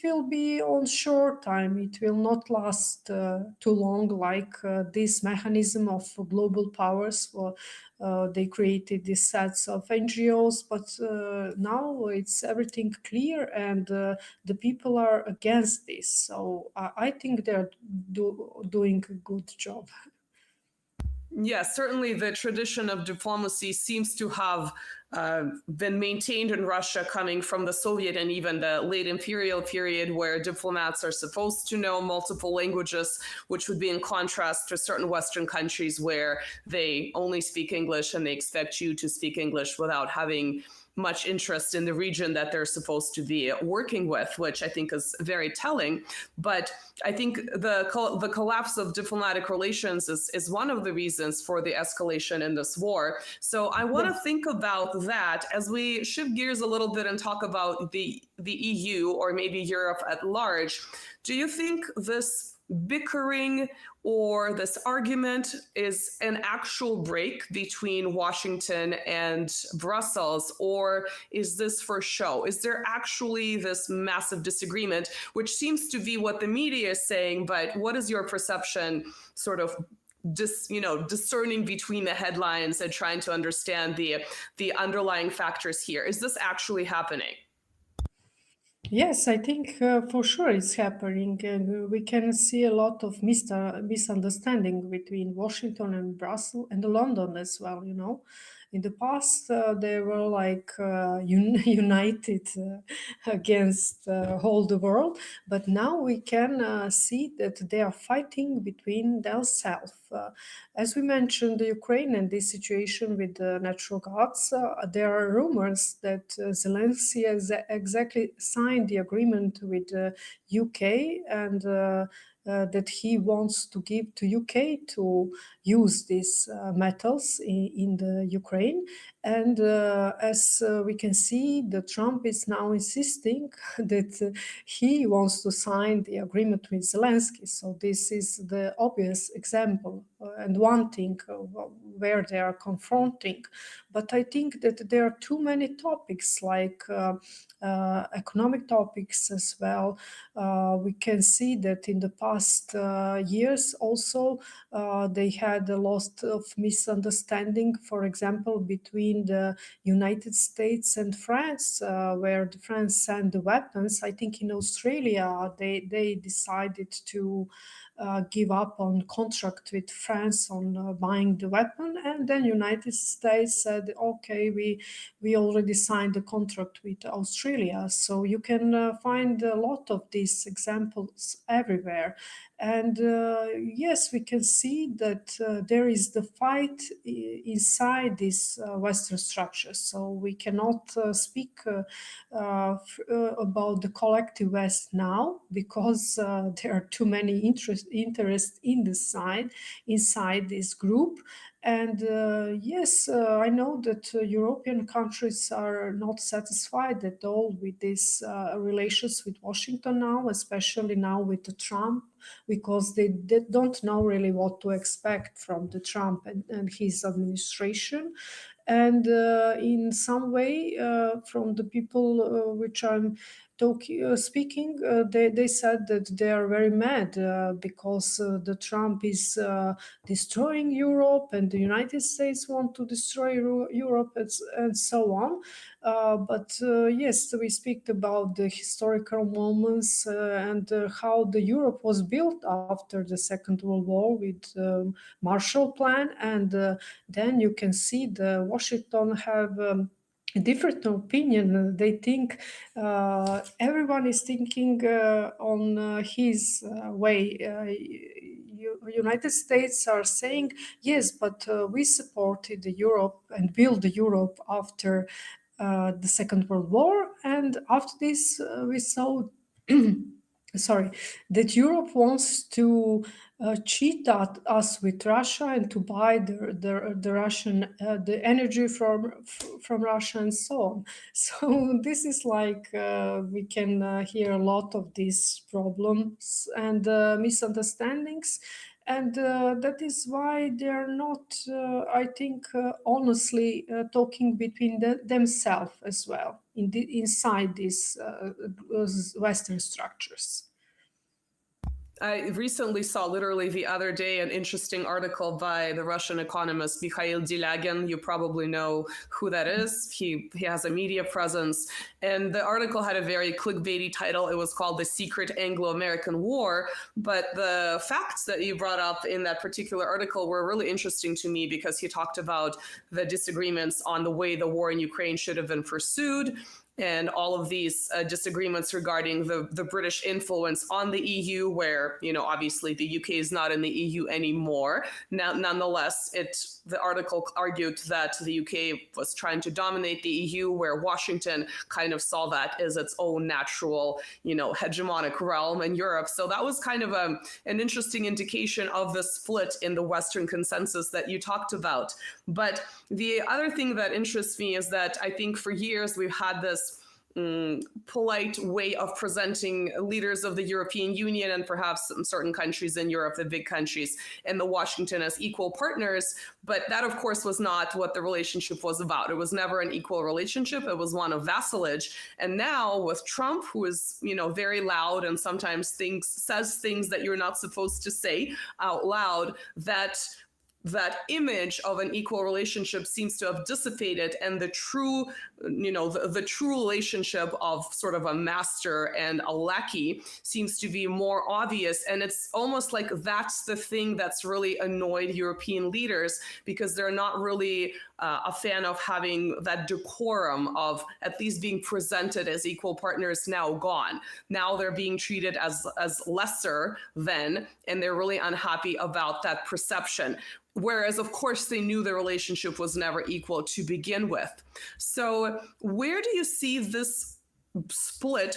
will be on short time. It will not last too long, like this mechanism of global powers. They created these sets of NGOs, but now it's everything clear, and the people are against this. So I think they're doing a good job. Yes, certainly the tradition of diplomacy seems to have been maintained in Russia, coming from the Soviet and even the late imperial period, where diplomats are supposed to know multiple languages, which would be in contrast to certain Western countries where they only speak English and they expect you to speak English without having much interest in the region that they're supposed to be working with, which I think is very telling. But I think the collapse of diplomatic relations is one of the reasons for the escalation in this war. So I want to think about that as we shift gears a little bit and talk about the EU, or maybe Europe at large. Do you think this bickering or this argument is an actual break between Washington and Brussels, or is this for show? Is there actually this massive disagreement, which seems to be what the media is saying, but what is your perception, sort of discerning between the headlines and trying to understand the underlying factors here? Is this actually happening? Yes, I think for sure it's happening, and we can see a lot of misunderstanding between Washington and Brussels and London as well. In the past, they were like united against all the world, but now we can see that they are fighting between themselves. As we mentioned, the Ukraine and this situation with the natural gas, there are rumors that Zelensky has exactly signed the agreement with the UK, and that he wants to give to UK to use these metals in the Ukraine. And as we can see, the Trump is now insisting that he wants to sign the agreement with Zelensky. So this is the obvious example and one thing where they are confronting. But I think that there are too many topics, like economic topics as well. We can see that in the past years also they had a lot of misunderstanding, for example, between the United States and France, where the France sent the weapons. I think in Australia they decided to give up on contract with France on buying the weapon, and then United States said, okay, we already signed the contract with Australia. So you can find a lot of these examples everywhere. And yes, we can see that there is the fight inside these Western structures. So we cannot speak about the collective West now, because there are too many interests in the side inside this group. And yes, I know that European countries are not satisfied at all with these relations with Washington now, especially now with the Trump, because they don't know really what to expect from the Trump and his administration. And in some way, from the people which I'm speaking, they said that they are very mad because the Trump is destroying Europe, and the United States want to destroy Europe, and so on. But yes, we speak about the historical moments and how the Europe was built after the Second World War with Marshall Plan, and then you can see the Washington have a different opinion. They think everyone is thinking on his way. United States are saying, yes, but we supported Europe and built Europe after the Second World War, and after this we saw that Europe wants to cheat at us with Russia and to buy the Russian the energy from Russia and so on. So this is like we can hear a lot of these problems and misunderstandings. And that is why they're not, I think, honestly talking between themselves as well inside these Western structures. I recently saw, literally the other day, an interesting article by the Russian economist Mikhail Delagin. You probably know who that is. He has a media presence. And the article had a very clickbaity title. It was called The Secret Anglo-American War. But the facts that you brought up in that particular article were really interesting to me, because he talked about the disagreements on the way the war in Ukraine should have been pursued, and all of these disagreements regarding the British influence on the EU, where, you know, obviously the UK is not in the EU anymore. Now, nonetheless, the article argued that the UK was trying to dominate the EU, where Washington kind of saw that as its own natural, you know, hegemonic realm in Europe. So that was kind of an interesting indication of the split in the Western consensus that you talked about. But the other thing that interests me is that I think for years we've had this polite way of presenting leaders of the European Union and perhaps certain countries in Europe, the big countries, and the Washington as equal partners. But that, of course, was not what the relationship was about. It was never an equal relationship. It was one of vassalage. And now with Trump, who is, you know, very loud and sometimes says things that you're not supposed to say out loud, that image of an equal relationship seems to have dissipated, and the true, you know, the true relationship of sort of a master and a lackey seems to be more obvious. And it's almost like that's the thing that's really annoyed European leaders, because they're not really a fan of having that decorum of at least being presented as equal partners now gone. Now they're being treated as lesser than, and they're really unhappy about that perception. Whereas, of course, they knew the relationship was never equal to begin with. So where do you see this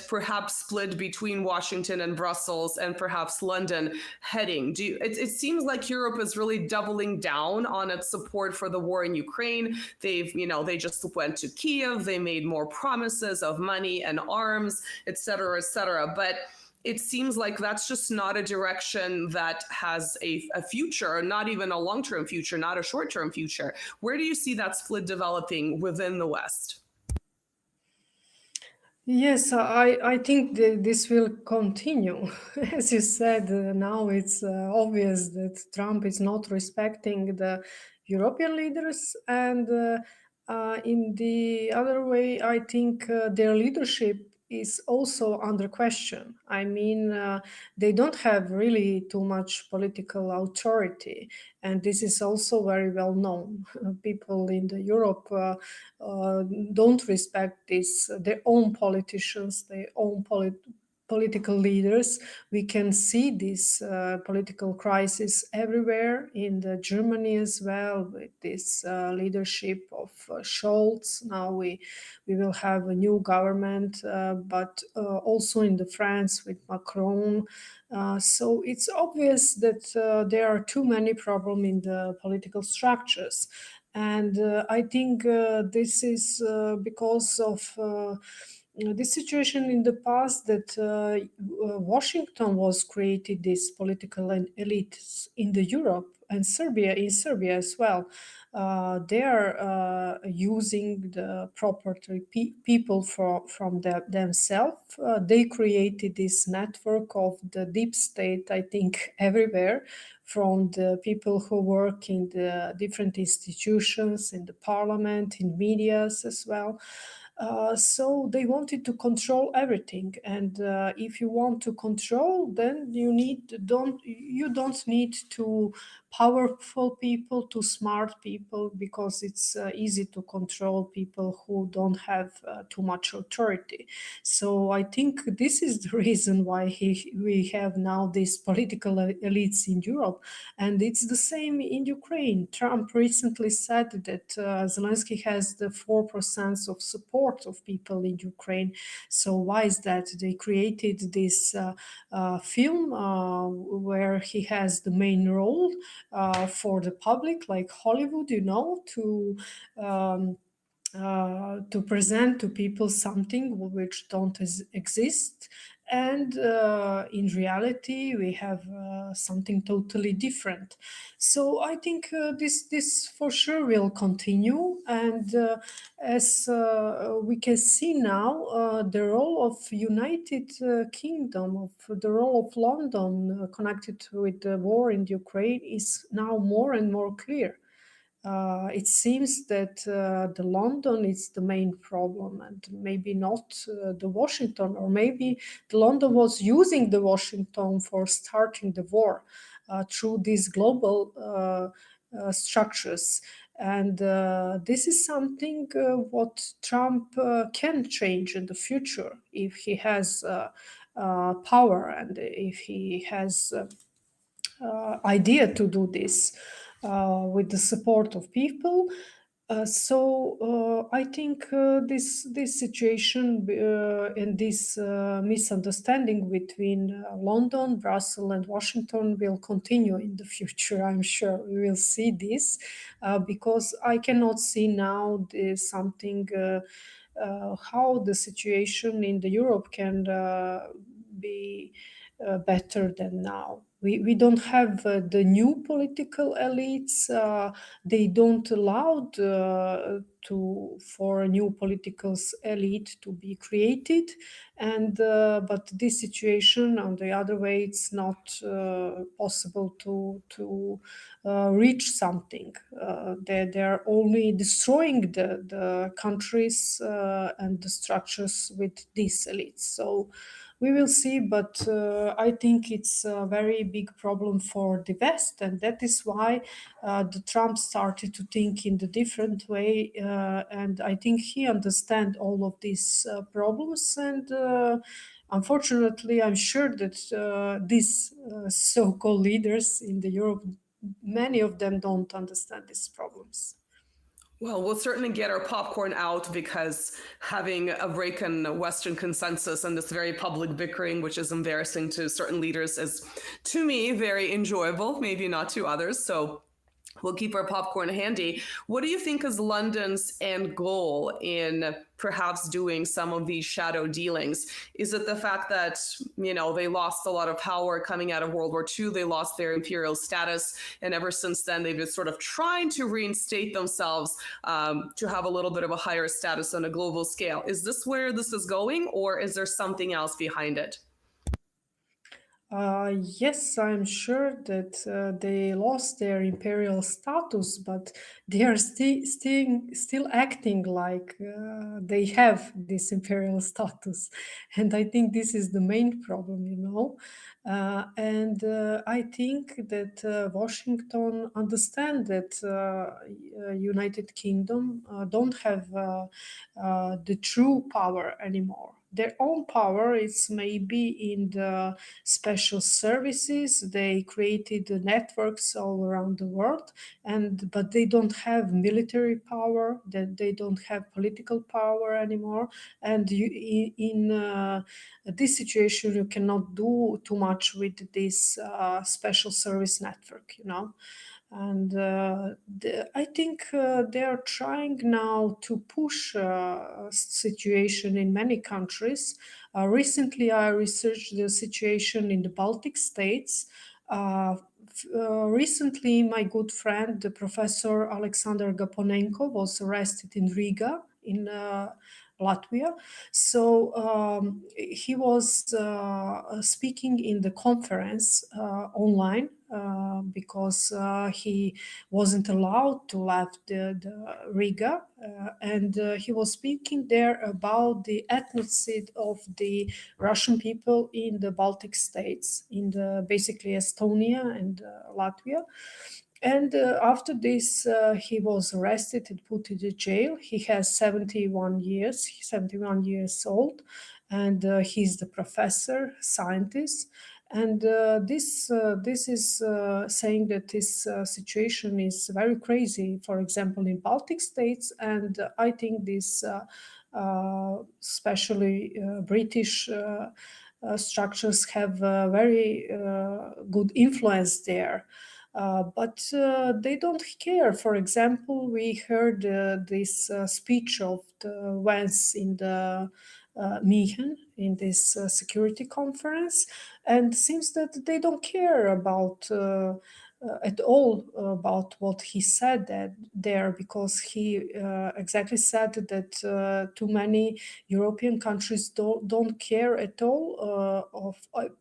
perhaps split between Washington and Brussels and perhaps London heading? It seems like Europe is really doubling down on its support for the war in Ukraine. They just went to Kiev. They made more promises of money and arms, et cetera, et cetera. But it seems like that's just not a direction that has a future, not even a long-term future, not a short-term future. Where do you see that split developing within the West? Yes, I think this will continue. As you said, now it's obvious that Trump is not respecting the European leaders. And in the other way, I think their leadership is also under question. I mean, they don't have really too much political authority. And this is also very well known. People in the Europe don't respect this, their own politicians, their own political leaders. We can see this political crisis everywhere in Germany as well, with this leadership of Scholz. Now we will have a new government, but also in France with Macron. So it's obvious that there are too many problems in the political structures. And I think this is because of the situation in the past that Washington was created this political elites in the Europe and in Serbia as well. They are using the property people from themselves. They created this network of the deep state, I think, everywhere, from the people who work in the different institutions, in the parliament, in medias as well. So they wanted to control everything, and if you want to control, then you don't need to powerful people, to smart people, because it's easy to control people who don't have too much authority. So I think this is the reason why we have now these political elites in Europe, and it's the same in Ukraine. Trump recently said that Zelensky has the 4% of support of people in Ukraine. So why is that? They created this film where he has the main role for the public, like Hollywood, to present to people something which don't exist. And in reality, we have something totally different. So I think this for sure will continue. And as we can see now, the role of United Kingdom, of the role of London connected with the war in Ukraine is now more and more clear. It seems that the London is the main problem, and maybe not the Washington, or maybe the London was using the Washington for starting the war through these global structures. And this is something what Trump can change in the future if he has power, and if he has idea to do this with the support of people. So I think this situation and this misunderstanding between London, Brussels, and Washington will continue in the future. I'm sure we will see this because I cannot see now something how the situation in the Europe can be better than now. We don't have the new political elites. They don't allow for a new political elite to be created. And but this situation, on the other way, it's not possible to reach something. They're only destroying the countries and the structures with these elites. So we will see, but I think it's a very big problem for the West, and that is why the Trump started to think in the different way, and I think he understands all of these problems. And unfortunately, I'm sure that these so-called leaders in the Europe, many of them don't understand these problems. Well, we'll certainly get our popcorn out, because having a break in Western consensus and this very public bickering, which is embarrassing to certain leaders, is, to me, very enjoyable, maybe not to others. So we'll keep our popcorn handy. What do you think is London's end goal in perhaps doing some of these shadow dealings? Is it the fact that, they lost a lot of power coming out of World War II, they lost their imperial status, and ever since then they've been sort of trying to reinstate themselves to have a little bit of a higher status on a global scale? Is this where this is going, or is there something else behind it? Yes, I'm sure that they lost their imperial status, but they are still acting like they have this imperial status, and I think this is the main problem. And I think that Washington understand that United Kingdom don't have the true power anymore. Their own power is maybe in the special services. They created the networks all around the world, but they don't have military power. That they don't have political power anymore. And in this situation, you cannot do too much with this special service network. And I think they are trying now to push a situation in many countries. Recently, I researched the situation in the Baltic states. Recently, my good friend, the Professor Alexander Gaponenko, was arrested in Riga, in Latvia. So he was speaking in the conference online because he wasn't allowed to leave the Riga, and he was speaking there about the ethnocide of the Russian people in the Baltic states, in the basically Estonia and Latvia. And after this, he was arrested and put into jail. He has 71 years. He's 71 years old, and he's the professor, scientist. And this is saying that this situation is very crazy. For example, in Baltic states, and I think this, especially British. Structures have very good influence there. But they don't care. For example, we heard this speech of the Vance in the Miehen in this security conference, and seems that they don't care about at all about what he said there, because he exactly said that too many European countries don't care at all of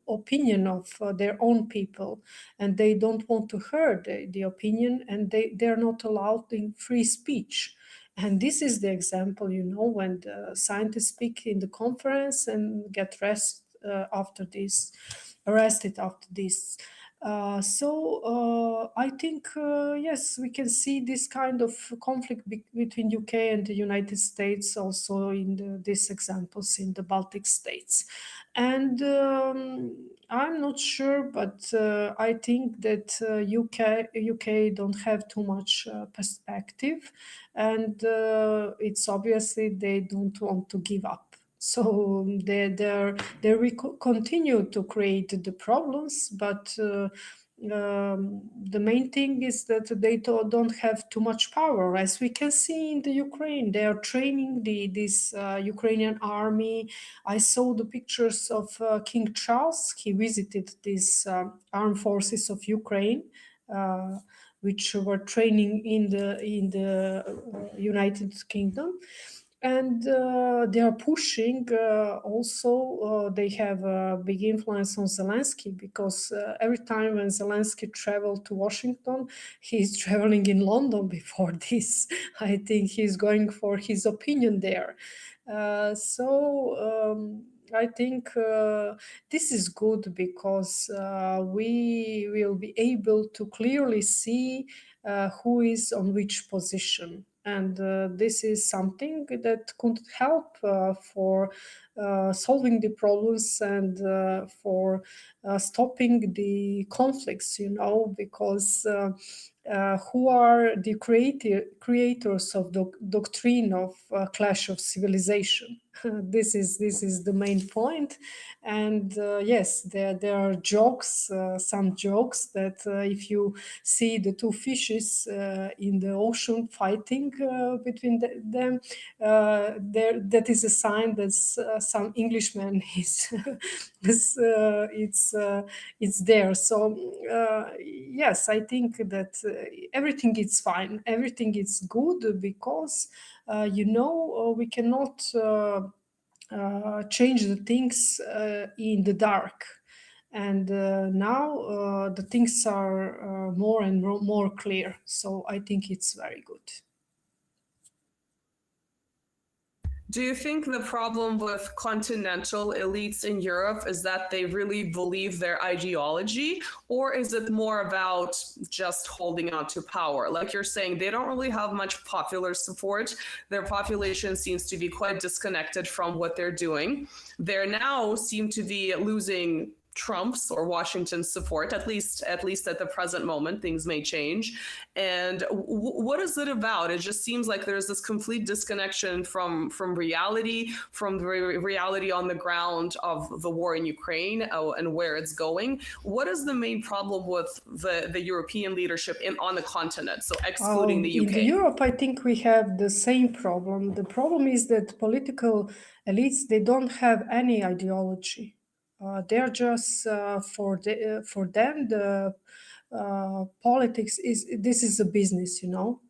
opinion of their own people, and they don't want to hear the opinion, and they're not allowed in free speech. And this is the example, when the scientists speak in the conference and get arrested after this. So I think, yes, we can see this kind of conflict between UK and the United States also in these examples in the Baltic states. And I'm not sure, but I think that UK don't have too much perspective, and it's obviously they don't want to give up. So they continue to create the problems, but the main thing is that they don't have too much power. As we can see in the Ukraine, they are training this Ukrainian army. I saw the pictures of King Charles. He visited these armed forces of Ukraine, which were training in the United Kingdom. And they are pushing also, they have a big influence on Zelensky, because every time when Zelensky traveled to Washington, he's traveling in London before this. I think he's going for his opinion there. So I think this is good, because we will be able to clearly see who is on which position. And this is something that could help for solving the problems and for stopping the conflicts, because who are the creators of the doctrine of clash of civilization? This is the main point. And yes, there are jokes, some jokes that if you see the two fishes in the ocean fighting between them, that is a sign that some Englishman it's there. So yes, I think that everything is fine, everything is good, because we cannot change the things in the dark. And now the things are more and more clear. So I think it's very good. Do you think the problem with continental elites in Europe is that they really believe their ideology, or is it more about just holding on to power? Like you're saying, they don't really have much popular support. Their population seems to be quite disconnected from what they're doing. They now seem to be losing Trump's or Washington's support, at least at the present moment. Things may change. And what is it about? It just seems like there's this complete disconnection from reality, from the reality on the ground of the war in Ukraine and where it's going. What is the main problem with the European leadership on the continent? So excluding the UK. In Europe, I think we have the same problem. The problem is that political elites, they don't have any ideology. They're just for them the politics is a business.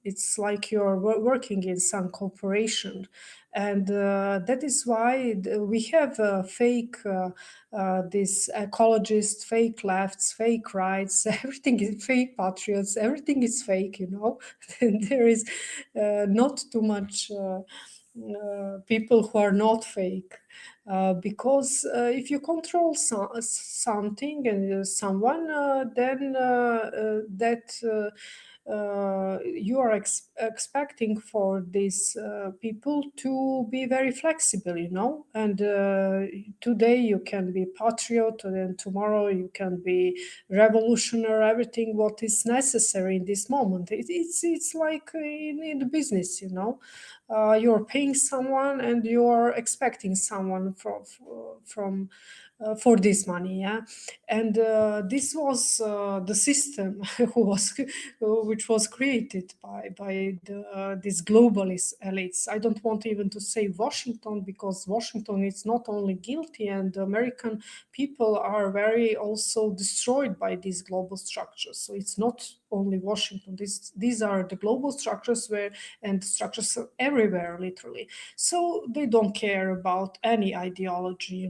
It's like you're working in some corporation, and that is why we have fake this ecologists, fake lefts, fake rights. Everything is fake patriots. Everything is fake. There is not too much people who are not fake. Because if you control something and someone, then that you are expecting for these people to be very flexible, and today you can be patriot, and then tomorrow you can be revolutionary, everything what is necessary in this moment. It's like in the business, you're paying someone and you're expecting someone from for this money, yeah. And this was the system which was created by these globalist elites. I don't want even to say Washington, because Washington is not only guilty, and American people are very also destroyed by these global structures. So it's not only Washington. These are the global structures and structures are everywhere, literally. So they don't care about any ideology,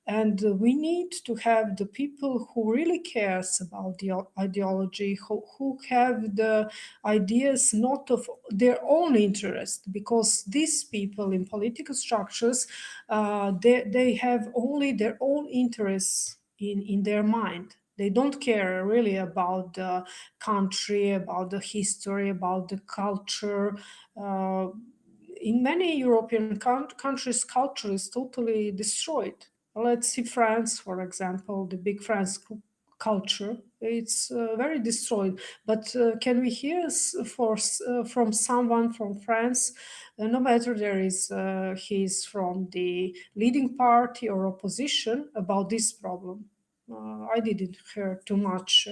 And we need to have the people who really cares about the ideology, who have the ideas not of their own interest, because these people in political structures, they have only their own interests in their mind. They don't care really about the country, about the history, about the culture. In many European countries, culture is totally destroyed. Let's see France, for example, the big France culture. It's very destroyed. But can we hear from someone from France, no matter he's from the leading party or opposition, about this problem? I didn't hear too much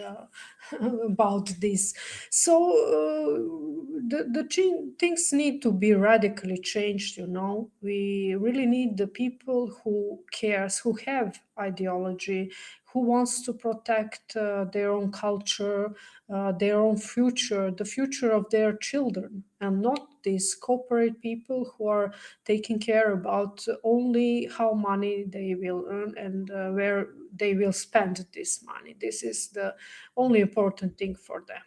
about this. So the things need to be radically changed, We really need the people who cares, who have ideology, who wants to protect their own culture, their own future, the future of their children, and not these corporate people who are taking care about only how money they will earn and where they will spend this money. This is the only important thing for them.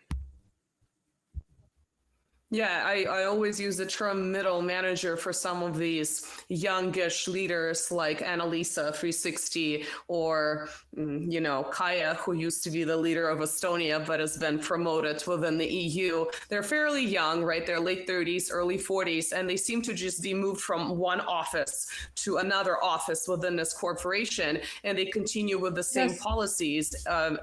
Yeah, I always use the term middle manager for some of these youngish leaders like Annalisa 360 or, Kaya, who used to be the leader of Estonia but has been promoted within the EU. They're fairly young, right? They're late 30s, early 40s, and they seem to just be moved from one office to another office within this corporation, and they continue with the same policies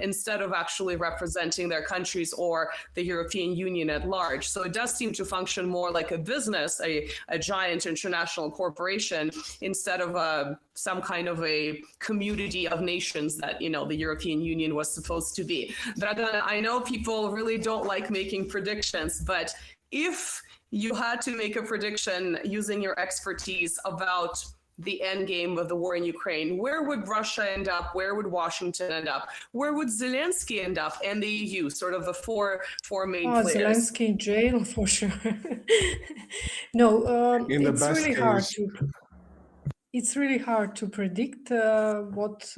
instead of actually representing their countries or the European Union at large. So it does seem to function more like a business, a giant international corporation, instead of some kind of a community of nations that, the European Union was supposed to be. Dragana, I know people really don't like making predictions, but if you had to make a prediction using your expertise about the end game of the war in Ukraine, where would Russia end up? Where would Washington end up? Where would Zelensky end up and the EU? Sort of the four main players. Zelensky in jail for sure. No, In the it's best really case, hard to. It's really hard to predict what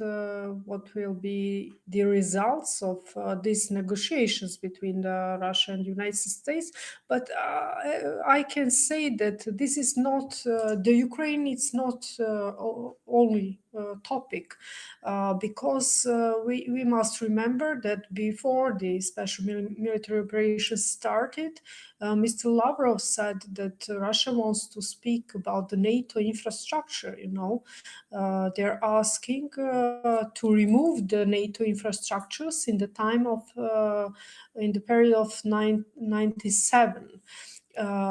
will be the results of these negotiations between Russia and the United States. But I can say that this is not the Ukraine. It's not only topic because we must remember that before the special military operations started, Mr. Lavrov said that Russia wants to speak about the NATO infrastructure. They're asking to remove the NATO infrastructures in the time of in the period of 1997.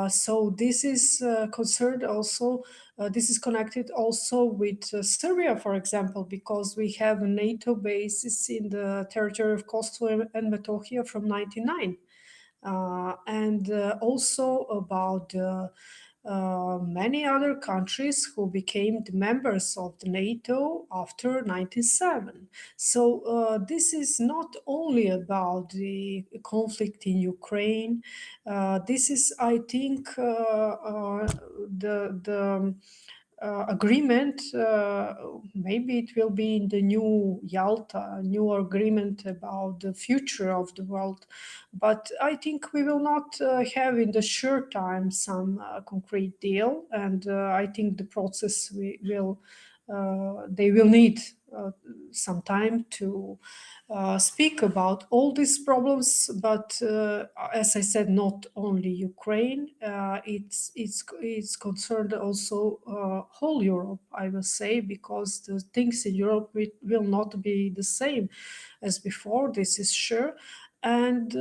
So this is concerned also. This is connected also with Serbia, for example, because we have NATO bases in the territory of Kosovo and Metohija from 1999. And also about many other countries who became the members of the NATO after 1997. So this is not only about the conflict in Ukraine. This is, I think, the agreement, maybe it will be in the new Yalta, new agreement about the future of the world. But I think we will not have in the short time some concrete deal. And I think the process they will need some time to speak about all these problems. But as I said, not only Ukraine. It's concerned also whole Europe, I will say, because the things in Europe will not be the same as before. This is sure. And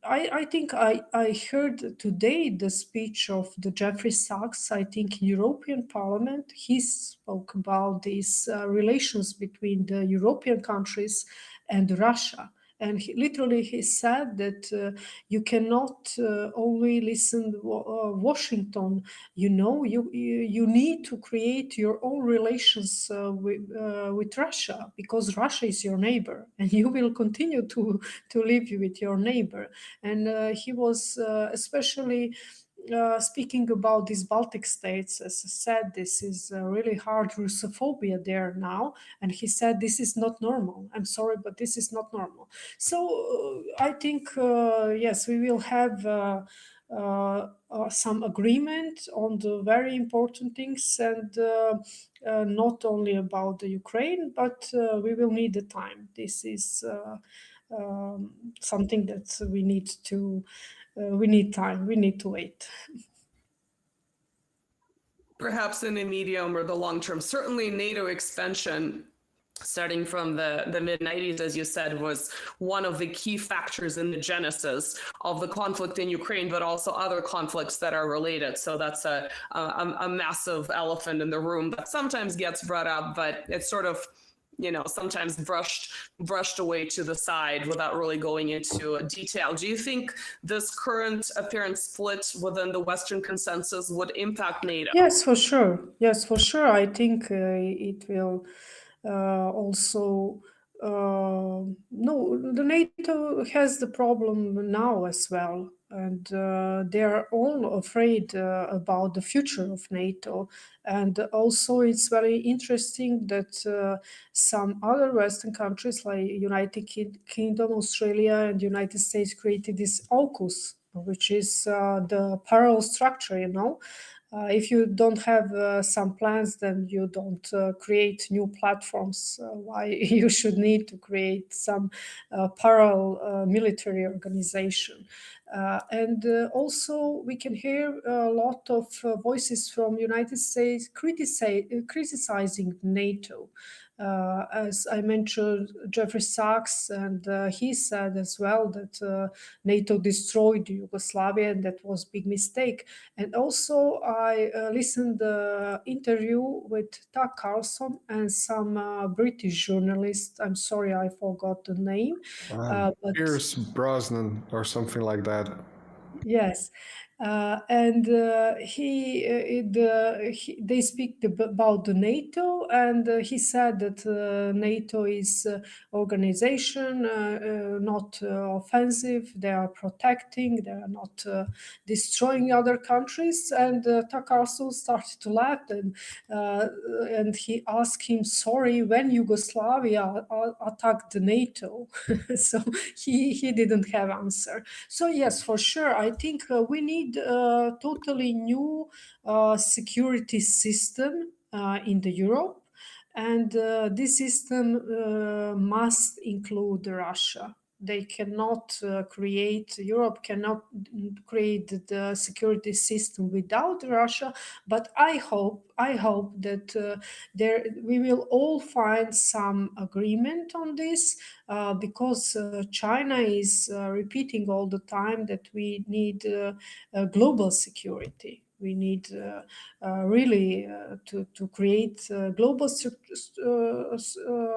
I think I heard today the speech of the Jeffrey Sachs, I think in European Parliament. He spoke about these relations between the European countries and Russia. And he said that you cannot only listen to Washington. You need to create your own relations with Russia, because Russia is your neighbor, and you will continue to live with your neighbor. And he was especially speaking about these Baltic states. As I said, this is really hard Russophobia there now. And he said, this is not normal. I'm sorry, but this is not normal. So I think, yes, we will have some agreement on the very important things, and not only about the Ukraine, but we will need the time. This is something that we need to we need time, we need to wait. Perhaps in the medium or the long term. Certainly NATO expansion, starting from the mid-90s, as you said, was one of the key factors in the genesis of the conflict in Ukraine, but also other conflicts that are related. So that's a massive elephant in the room that sometimes gets brought up, but it's sort of sometimes brushed away to the side without really going into detail. Do you think this current apparent split within the Western consensus would impact NATO? Yes, for sure. Yes, for sure. I think it will also. No, the NATO has the problem now as well. And they are all afraid about the future of NATO. And also it's very interesting that some other Western countries like United Kingdom, Australia, and United States created this AUKUS which is the parallel structure, if you don't have some plans, then you don't create new platforms. Why you should need to create some parallel military organization. And also we can hear a lot of voices from United States criticizing NATO. As I mentioned, Jeffrey Sachs, and he said as well that NATO destroyed Yugoslavia, and that was a big mistake. And also I listened the interview with Tuck Carlson and some British journalist. I'm sorry, I forgot the name. But Pierce Brosnan or something like that. yes, and they speak about the NATO, and he said that NATO is organization not offensive. They are protecting. They are not destroying other countries. And Tucker also started to laugh, and he asked him, "Sorry, when Yugoslavia attacked NATO?" So he didn't have answer. So yes, for sure, I think we need a totally new security system in the Europe, and this system must include Russia. They cannot Europe cannot create the security system without Russia. But I hope that we will all find some agreement on this, because China is repeating all the time that we need global security. We need really to create global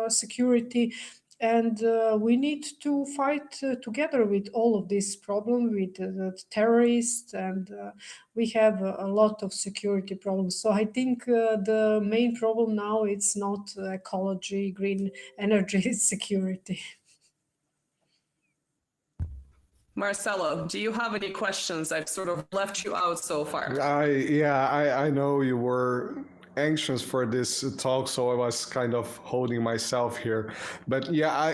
security, and we need to fight together with all of this problem with the terrorists, and we have a lot of security problems. So I think the main problem now it's not ecology, green energy, it's security. Marcelo, do you have any questions? I've sort of left you out so far. I know you were anxious for this talk, so I was kind of holding myself here. But yeah,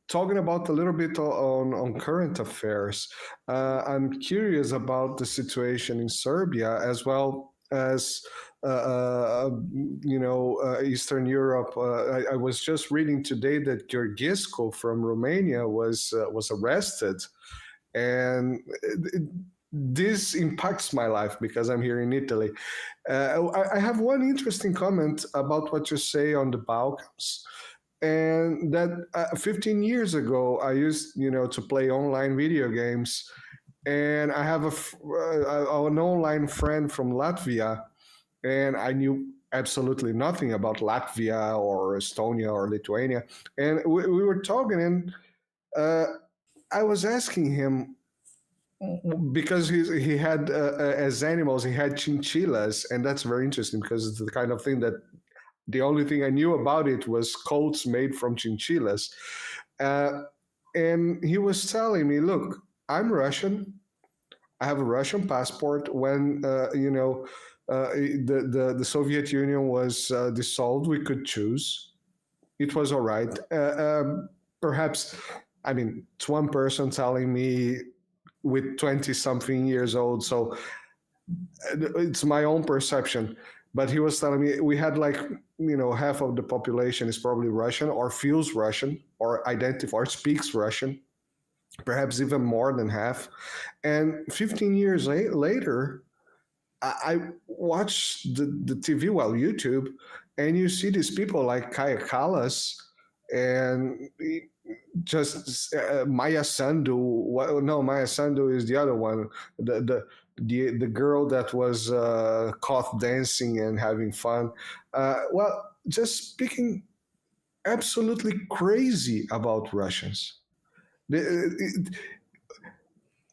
talking about a little bit on current affairs, I'm curious about the situation in Serbia as well as Eastern Europe. I was just reading today that Georgescu from Romania was arrested, and this impacts my life because I'm here in Italy. I have one interesting comment about what you say on the Balkans, and that 15 years ago I used to play online video games, and I have an online friend from Latvia, and I knew absolutely nothing about Latvia or Estonia or Lithuania, and we were talking, and I was asking him, because he had as animals, he had chinchillas, and that's very interesting because it's the kind of thing that the only thing I knew about it was coats made from chinchillas. And he was telling me, look, I'm Russian. I have a Russian passport. When the Soviet Union was dissolved, we could choose. It was all right. Perhaps, I mean, it's one person telling me with 20-something years old, so it's my own perception. But he was telling me we had half of the population is probably Russian or feels Russian or identifies or speaks Russian, perhaps even more than half. And 15 years later, I watched the TV, YouTube, and you see these people like Kaya Kallas and just Maya Sandu. No, Maya Sandu is the other one. The girl that was caught dancing and having fun. Just speaking absolutely crazy about Russians.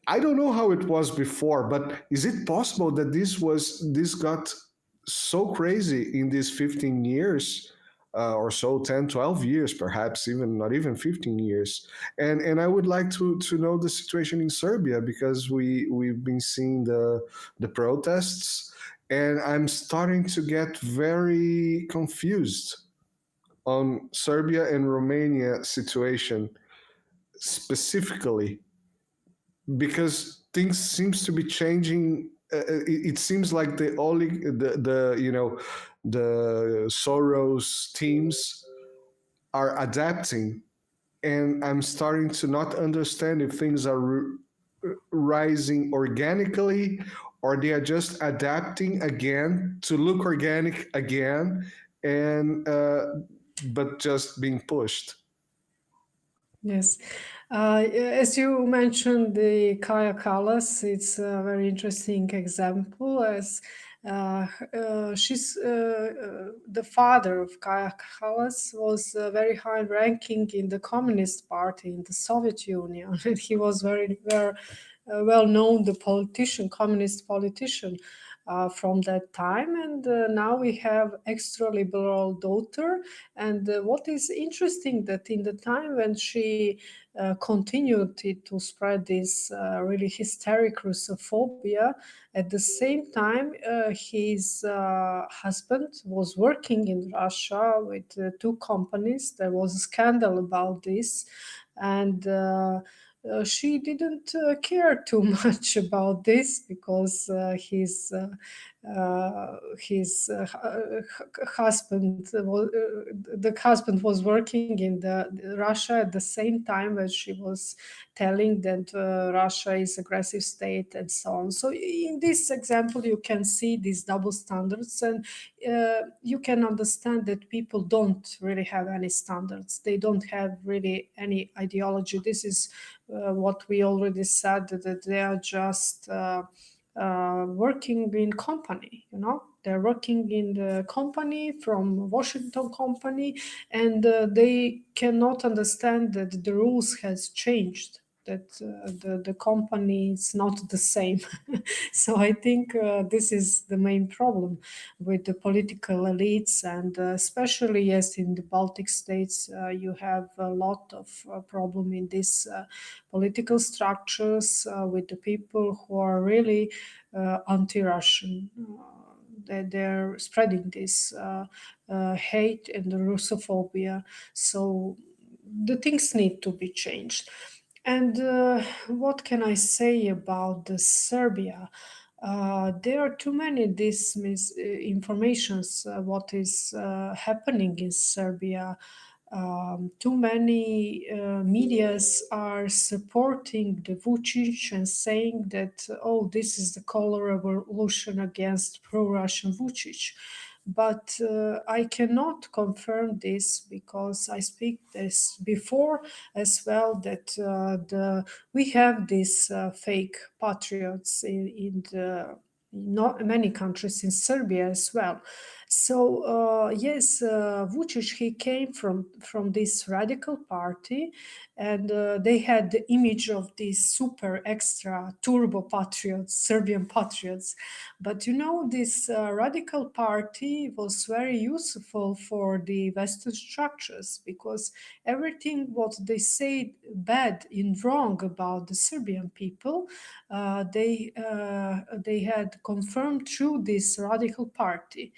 I don't know how it was before, but is it possible that this got so crazy in these 15 years? Or so, 10, 12 years, perhaps, even not even 15 years. And I would like to know the situation in Serbia, because we've been seeing the protests, and I'm starting to get very confused on Serbia and Romania situation specifically, because things seems to be changing. It seems like the Soros teams are adapting, and I'm starting to not understand if things are rising organically or they are just adapting again to look organic again, and but just being pushed. Yes. As you mentioned, the Kaya Kallas, it's a very interesting example as she's the father of Kaya Kallas was very high ranking in the Communist Party in the Soviet Union. And he was very well known, the politician, communist politician. From that time, and now we have extra liberal daughter. And what is interesting that in the time when she continued to spread this really hysteric Russophobia, at the same time his husband was working in Russia with two companies. There was a scandal about this, and she didn't care too much about this because his husband the husband was working in the Russia at the same time as she was telling that Russia is aggressive state and so on. So in this example you can see these double standards, and you can understand that people don't really have any standards. They don't have really any ideology. This is what we already said, that they are just working in company, they're working in the company from Washington company, and they cannot understand that the rules has changed, that the company is not the same. So I think this is the main problem with the political elites, and especially yes, in the Baltic states, you have a lot of problem in these political structures with the people who are really anti-Russian. They're spreading this hate and the Russophobia. So the things need to be changed. And what can I say about the Serbia? There are too many misinformations what is happening in Serbia. Too many medias are supporting the Vučić and saying that, oh, this is the color revolution against pro-Russian Vučić. But I cannot confirm this because I speak this before as well, that we have these fake patriots in not many countries, in Serbia as well. So yes, Vučić, he came from this radical party, and they had the image of these super extra turbo patriots, Serbian patriots. But this radical party was very useful for the Western structures, because everything what they say bad and wrong about the Serbian people, they had confirmed through this radical party.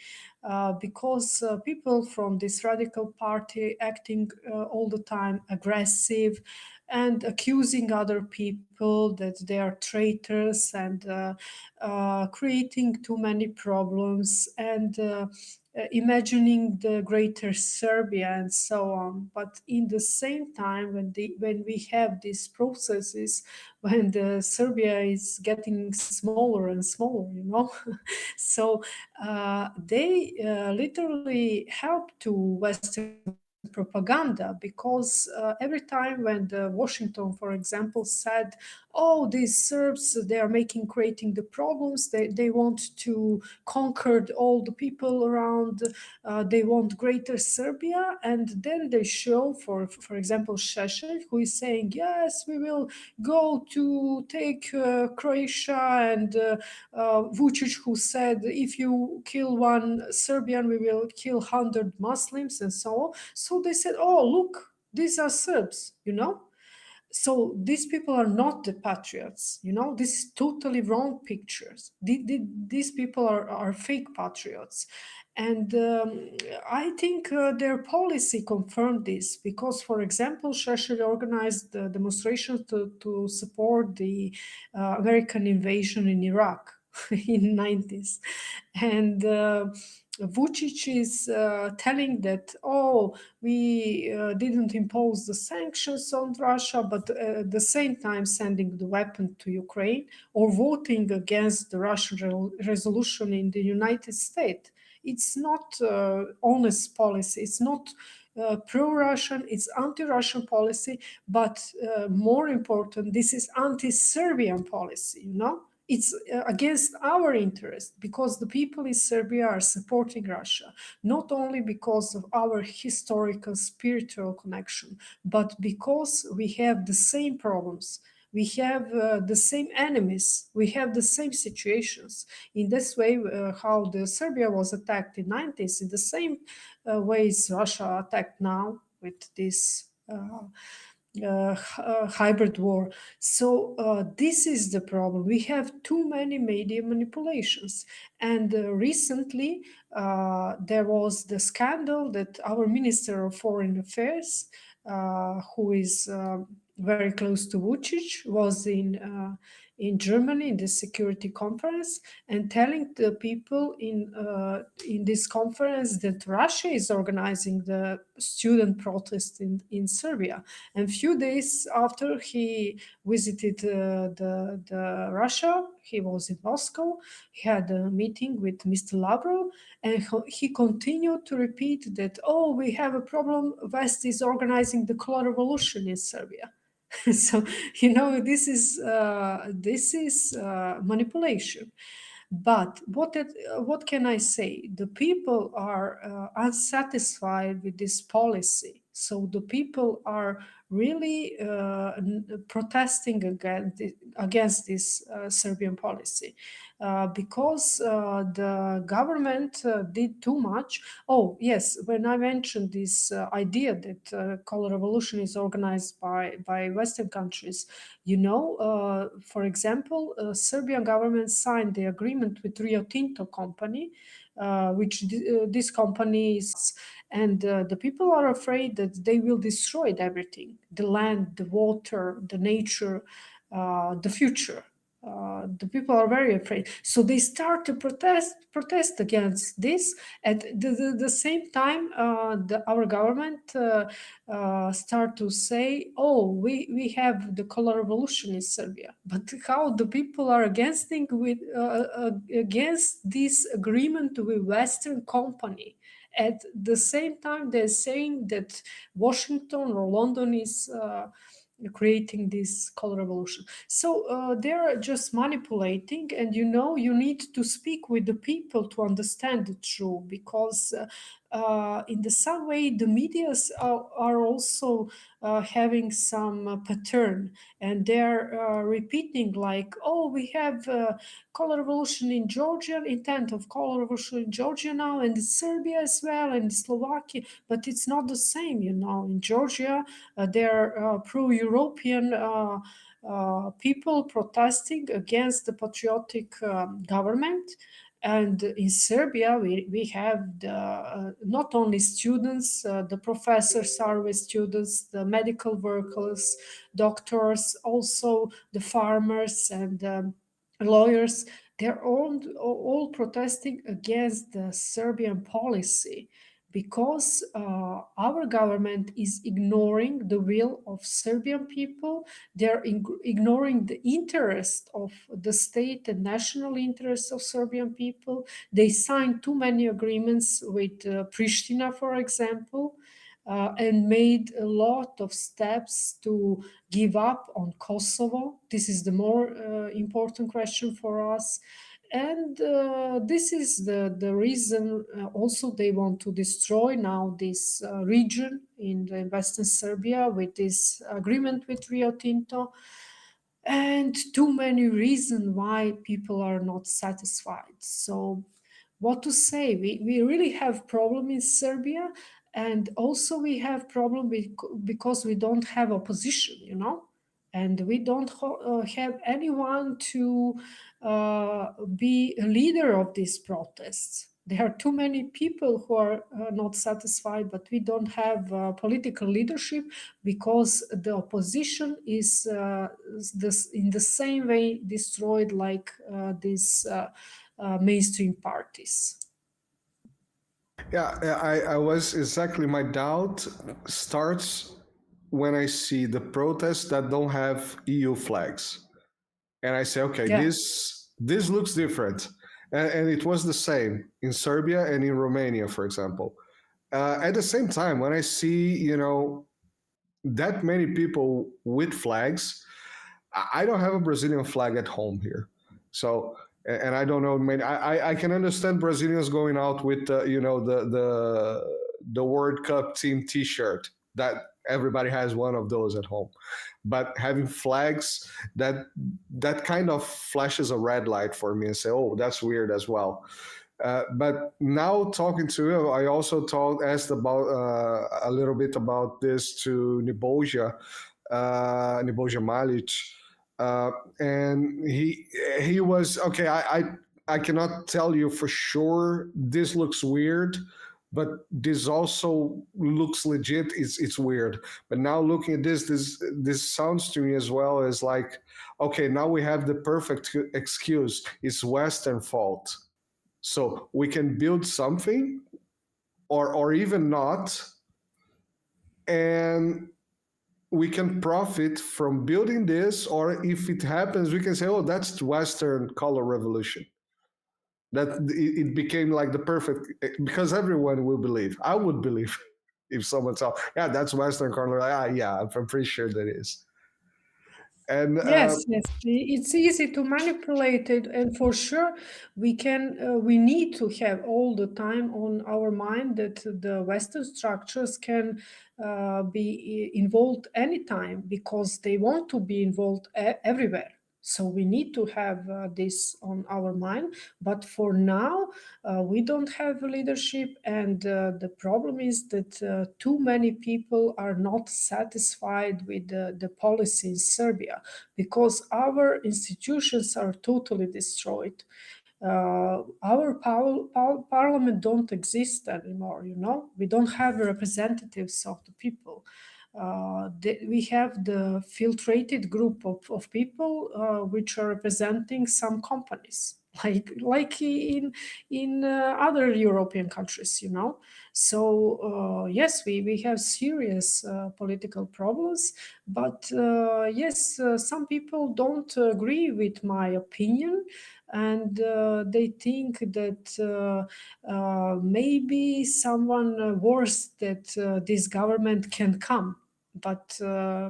Because people from this radical party acting all the time aggressive and accusing other people that they are traitors, and creating too many problems, and imagining the greater Serbia and so on. But in the same time, when we have these processes, when the Serbia is getting smaller and smaller, so they literally help to Western propaganda, because every time when the Washington, for example, said, oh, these Serbs, they are creating the problems, they want to conquer all the people around, they want greater Serbia, and then they show, for example, Šešelj, who is saying, yes, we will go to take Croatia, and Vučić, who said, if you kill one Serbian, we will kill 100 Muslims, and so on. So they said, oh, look, these are Serbs, So these people are not the patriots, this is totally wrong pictures. These people are fake patriots. And I think their policy confirmed this because, for example, Churchill organized demonstrations to support the American invasion in Iraq in 90s. And Vucic is telling that, we didn't impose the sanctions on Russia, but at the same time sending the weapon to Ukraine or voting against the Russian resolution in the United States. It's not honest policy. It's not pro-Russian, it's anti-Russian policy, but more important, this is anti-Serbian policy, It's against our interest because the people in Serbia are supporting Russia, not only because of our historical spiritual connection, but because we have the same problems. We have the same enemies. We have the same situations. In this way, how the Serbia was attacked in 90s, in the same ways Russia attacked now with this hybrid war. So this is the problem. We have too many media manipulations. And recently, there was the scandal that our Minister of Foreign Affairs, who is very close to Vucic, was in Germany in the security conference and telling the people in this conference that Russia is organizing the student protest in Serbia. And few days after he visited the Russia, he was in Moscow, he had a meeting with Mr. Lavrov, and he continued to repeat that, we have a problem, West is organizing the color revolution in Serbia. So this is manipulation. But what can I say? The people are unsatisfied with this policy. So the people are really protesting against this Serbian policy because the government did too much. Oh, yes, when I mentioned this idea that color revolution is organized by Western countries, for example, Serbian government signed the agreement with Rio Tinto company, which this company is, and the people are afraid that they will destroy everything, the land, the water, the nature, the future. The people are very afraid. So they start to protest against this. At the same time, our government start to say, we have the color revolution in Serbia. But how the people are against this agreement with Western company? At the same time, they're saying that Washington or London is creating this color revolution. So they're just manipulating, and you need to speak with the people to understand the truth, because in the some way the medias are also having some pattern, and they're repeating like, we have color revolution in Georgia, intent of color revolution in Georgia now, and in Serbia as well, and Slovakia, but it's not the same. In Georgia they're pro-European people protesting against the patriotic government. And in Serbia, we have not only students, the professors are with students, the medical workers, doctors, also the farmers and lawyers. They're all protesting against the Serbian policy, because our government is ignoring the will of Serbian people. They're ignoring the interest of the state and national interests of Serbian people. They signed too many agreements with Pristina, for example, and made a lot of steps to give up on Kosovo. This is the more important question for us. And this is the reason also they want to destroy now this region in the Western Serbia with this agreement with Rio Tinto. And too many reasons why people are not satisfied. So what to say? We really have problem in Serbia, and also we have problem because we don't have opposition, and we don't have anyone to be a leader of these protests. There are too many people who are not satisfied, but we don't have political leadership because the opposition is in the same way destroyed like these mainstream parties. Yeah, I was exactly, my doubt starts when I see the protests that don't have EU flags. And I say, okay, Yeah. this looks different. And it was the same in Serbia and in Romania, for example. At the same time, when I see, that many people with flags, I don't have a Brazilian flag at home here. So, and I don't know, I can understand Brazilians going out with, the World Cup team T-shirt, that everybody has one of those at home. But having flags, that kind of flashes a red light for me and say, oh, that's weird as well. But now talking to you, I also asked about a little bit about this to Nebojša Malic, and he was okay. I cannot tell you for sure. This looks weird, but this also looks legit. It's weird. But now looking at this sounds to me as well as like, okay, now we have the perfect excuse. It's Western fault. So we can build something or even not, and we can profit from building this, or if it happens, we can say, oh, that's the Western color revolution. That it became like the perfect, because everyone will believe. I would believe if someone tells, yeah, that's Western color. Yeah, I'm pretty sure that is. And yes, it's easy to manipulate it, and for sure we need to have all the time on our mind that the Western structures can be involved anytime because they want to be involved everywhere. So we need to have this on our mind. But for now, we don't have leadership. And the problem is that too many people are not satisfied with the policy in Serbia because our institutions are totally destroyed. Our parliament don't exist anymore, we don't have representatives of the people. We have the filtrated group of people which are representing some companies, like in other European countries, So yes, we have serious political problems, but yes, some people don't agree with my opinion, and they think that maybe someone worse that this government can come. But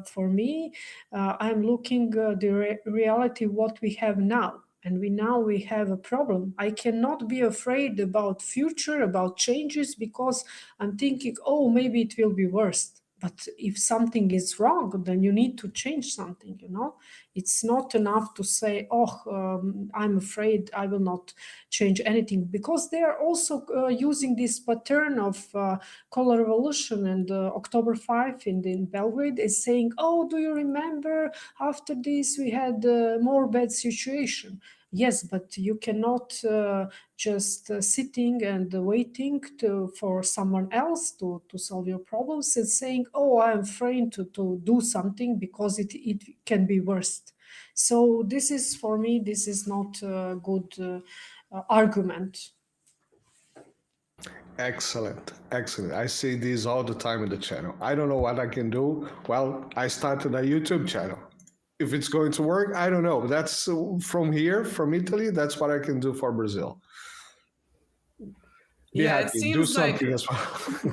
for me, I'm looking the reality what we have now. And we have a problem. I cannot be afraid about future, about changes, because I'm thinking, oh, maybe it will be worse. But if something is wrong, then you need to change something, It's not enough to say, I'm afraid I will not change anything, because they are also using this pattern of color revolution and October 5 in Belgrade is saying, oh, do you remember after this we had more bad situation? Yes, but you cannot just sitting and waiting for someone else to solve your problems and saying, oh, I'm afraid to do something because it can be worse. So this is, for me, this is not a good argument. Excellent. I see these all the time in the channel. I don't know what I can do. Well, I started a YouTube channel. If it's going to work, I don't know. That's from here, from Italy. That's what I can do for Brazil. It seems like as well.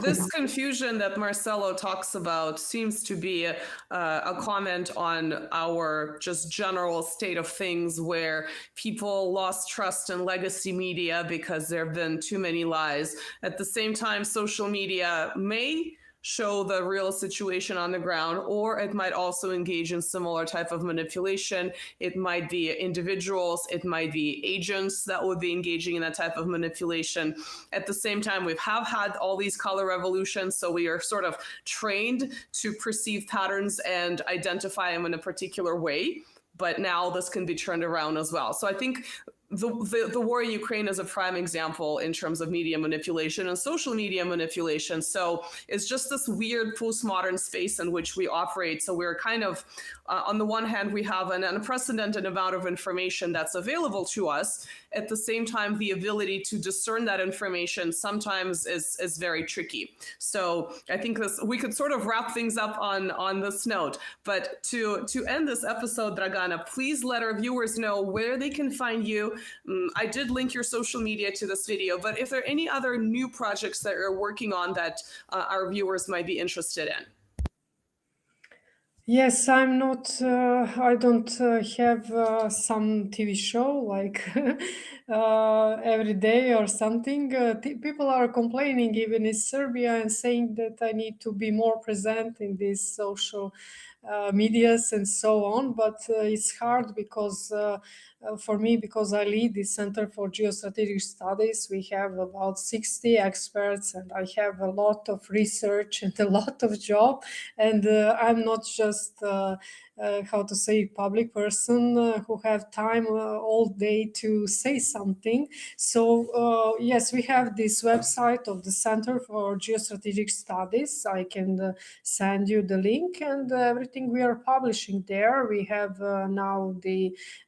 This confusion that Marcelo talks about seems to be a comment on our just general state of things, where people lost trust in legacy media because there have been too many lies. At the same time, social media may show the real situation on the ground, or it might also engage in similar type of manipulation. It might be individuals, it might be agents that would be engaging in that type of manipulation. At the same time, we have had all these color revolutions, so we are sort of trained to perceive patterns and identify them in a particular way. But now this can be turned around as well. So I think the war in Ukraine is a prime example in terms of media manipulation and social media manipulation. So it's just this weird postmodern space in which we operate. So we're kind of, on the one hand, we have an unprecedented amount of information that's available to us. At the same time, the ability to discern that information sometimes is very tricky. So I think we could sort of wrap things up on this note. But to end this episode, Dragana, please let our viewers know where they can find you. I did link your social media to this video, but if there are any other new projects that you're working on that our viewers might be interested in. Yes, I'm not, I don't have some TV show like every day or something. People are complaining even in Serbia and saying that I need to be more present in these social medias and so on. But it's hard because for me, because I lead the Center for Geostrategic Studies, we have about 60 experts and I have a lot of research and a lot of job. And I'm not just, how to say, public person who have time all day to say something. So yes, we have this website of the Center for Geostrategic Studies. I can send you the link and everything we are publishing there. We have now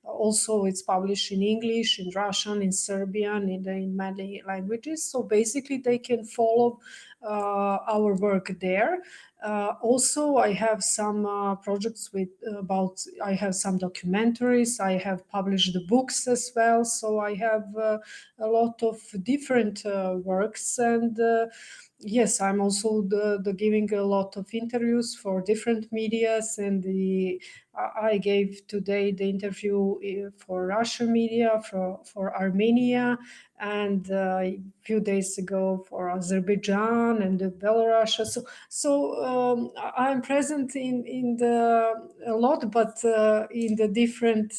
also it's published in English, in Russian, in Serbian, in many languages. So basically they can follow our work there. Also, I have some projects I have some documentaries, I have published the books as well. So I have a lot of different works and yes, I'm also giving a lot of interviews for different medias, and I gave today the interview for Russian media, for Armenia, and a few days ago for Azerbaijan and Belarus. So I'm present in a lot, but in the different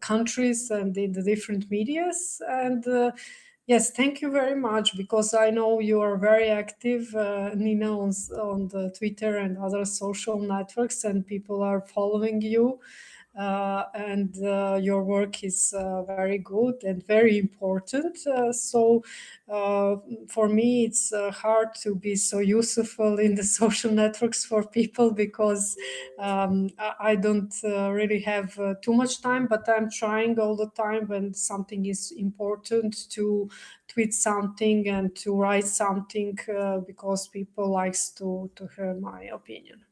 countries and in the different medias. And yes, thank you very much, because I know you are very active, Nina, on the Twitter and other social networks, and people are following you. And your work is very good and very important. So for me, it's hard to be so useful in the social networks for people, because I don't really have too much time, but I'm trying all the time when something is important to tweet something and to write something, because people likes to hear my opinion.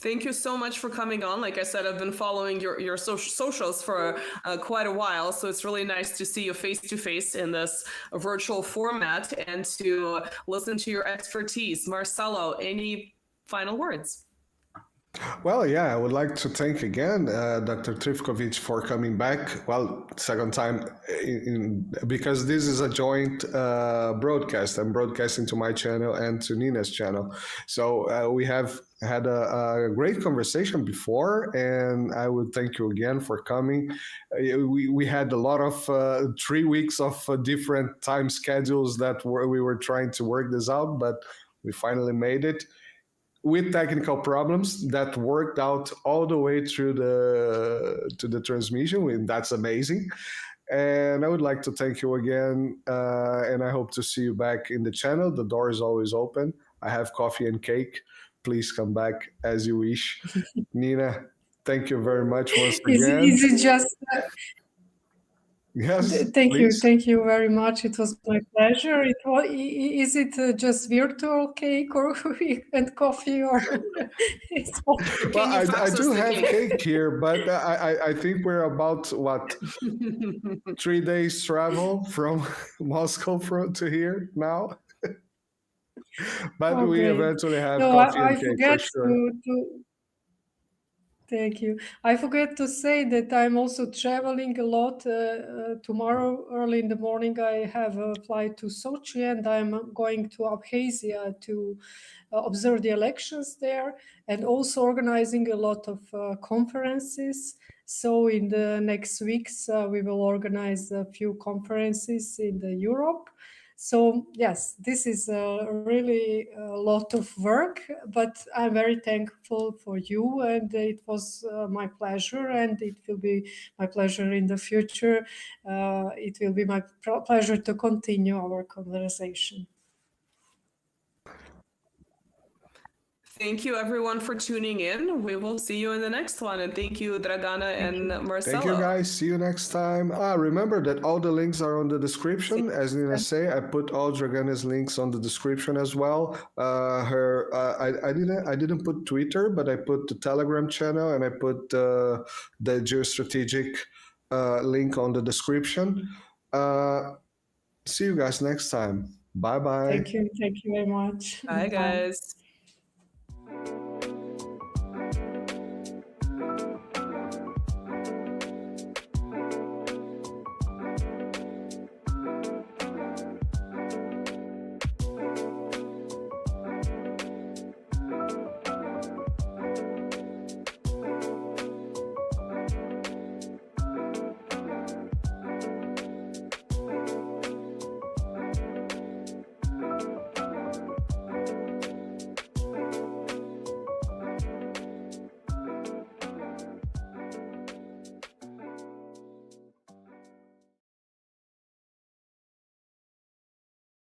Thank you so much for coming on. Like I said, I've been following your socials for quite a while, so it's really nice to see you face to face in this virtual format and to listen to your expertise. Marcelo, any final words? Well, yeah, I would like to thank again Dr. Trifković for coming back. Well, second time, because this is a joint broadcast. I'm broadcasting to my channel and to Nina's channel. So we have had a great conversation before, and I would thank you again for coming. We had a lot of 3 weeks of different time schedules that we were trying to work this out, but we finally made it. With technical problems that worked out all the way through to the transmission, and that's amazing. And I would like to thank you again, and I hope to see you back in the channel. The door is always open. I have coffee and cake. Please come back as you wish. Nina, thank you very much once again. Is it just... Yes, thank please. you very much. It was my pleasure. Is it just virtual cake or and coffee, or it's well, I do have cake here, but I think we're about 3 days travel from Moscow to here now. But we eventually have coffee and cake for sure. Thank you. I forgot to say that I'm also traveling a lot. Tomorrow, early in the morning, I have a flight to Sochi, and I'm going to Abkhazia to observe the elections there, and also organizing a lot of conferences. So in the next weeks, we will organize a few conferences in the Europe. So yes, this is really a lot of work, but I'm very thankful for you, and it was my pleasure, and it will be my pleasure in the future. It will be my pleasure to continue our conversation. Thank you, everyone, for tuning in. We will see you in the next one. And thank you, Dragana and Marcelo. Thank you, guys. See you next time. Remember that all the links are on the description. As Nina say, I put all Dragana's links on the description as well. I didn't put Twitter, but I put the Telegram channel, and I put the geostrategic link on the description. See you guys next time. Bye bye. Thank you very much. Bye, guys.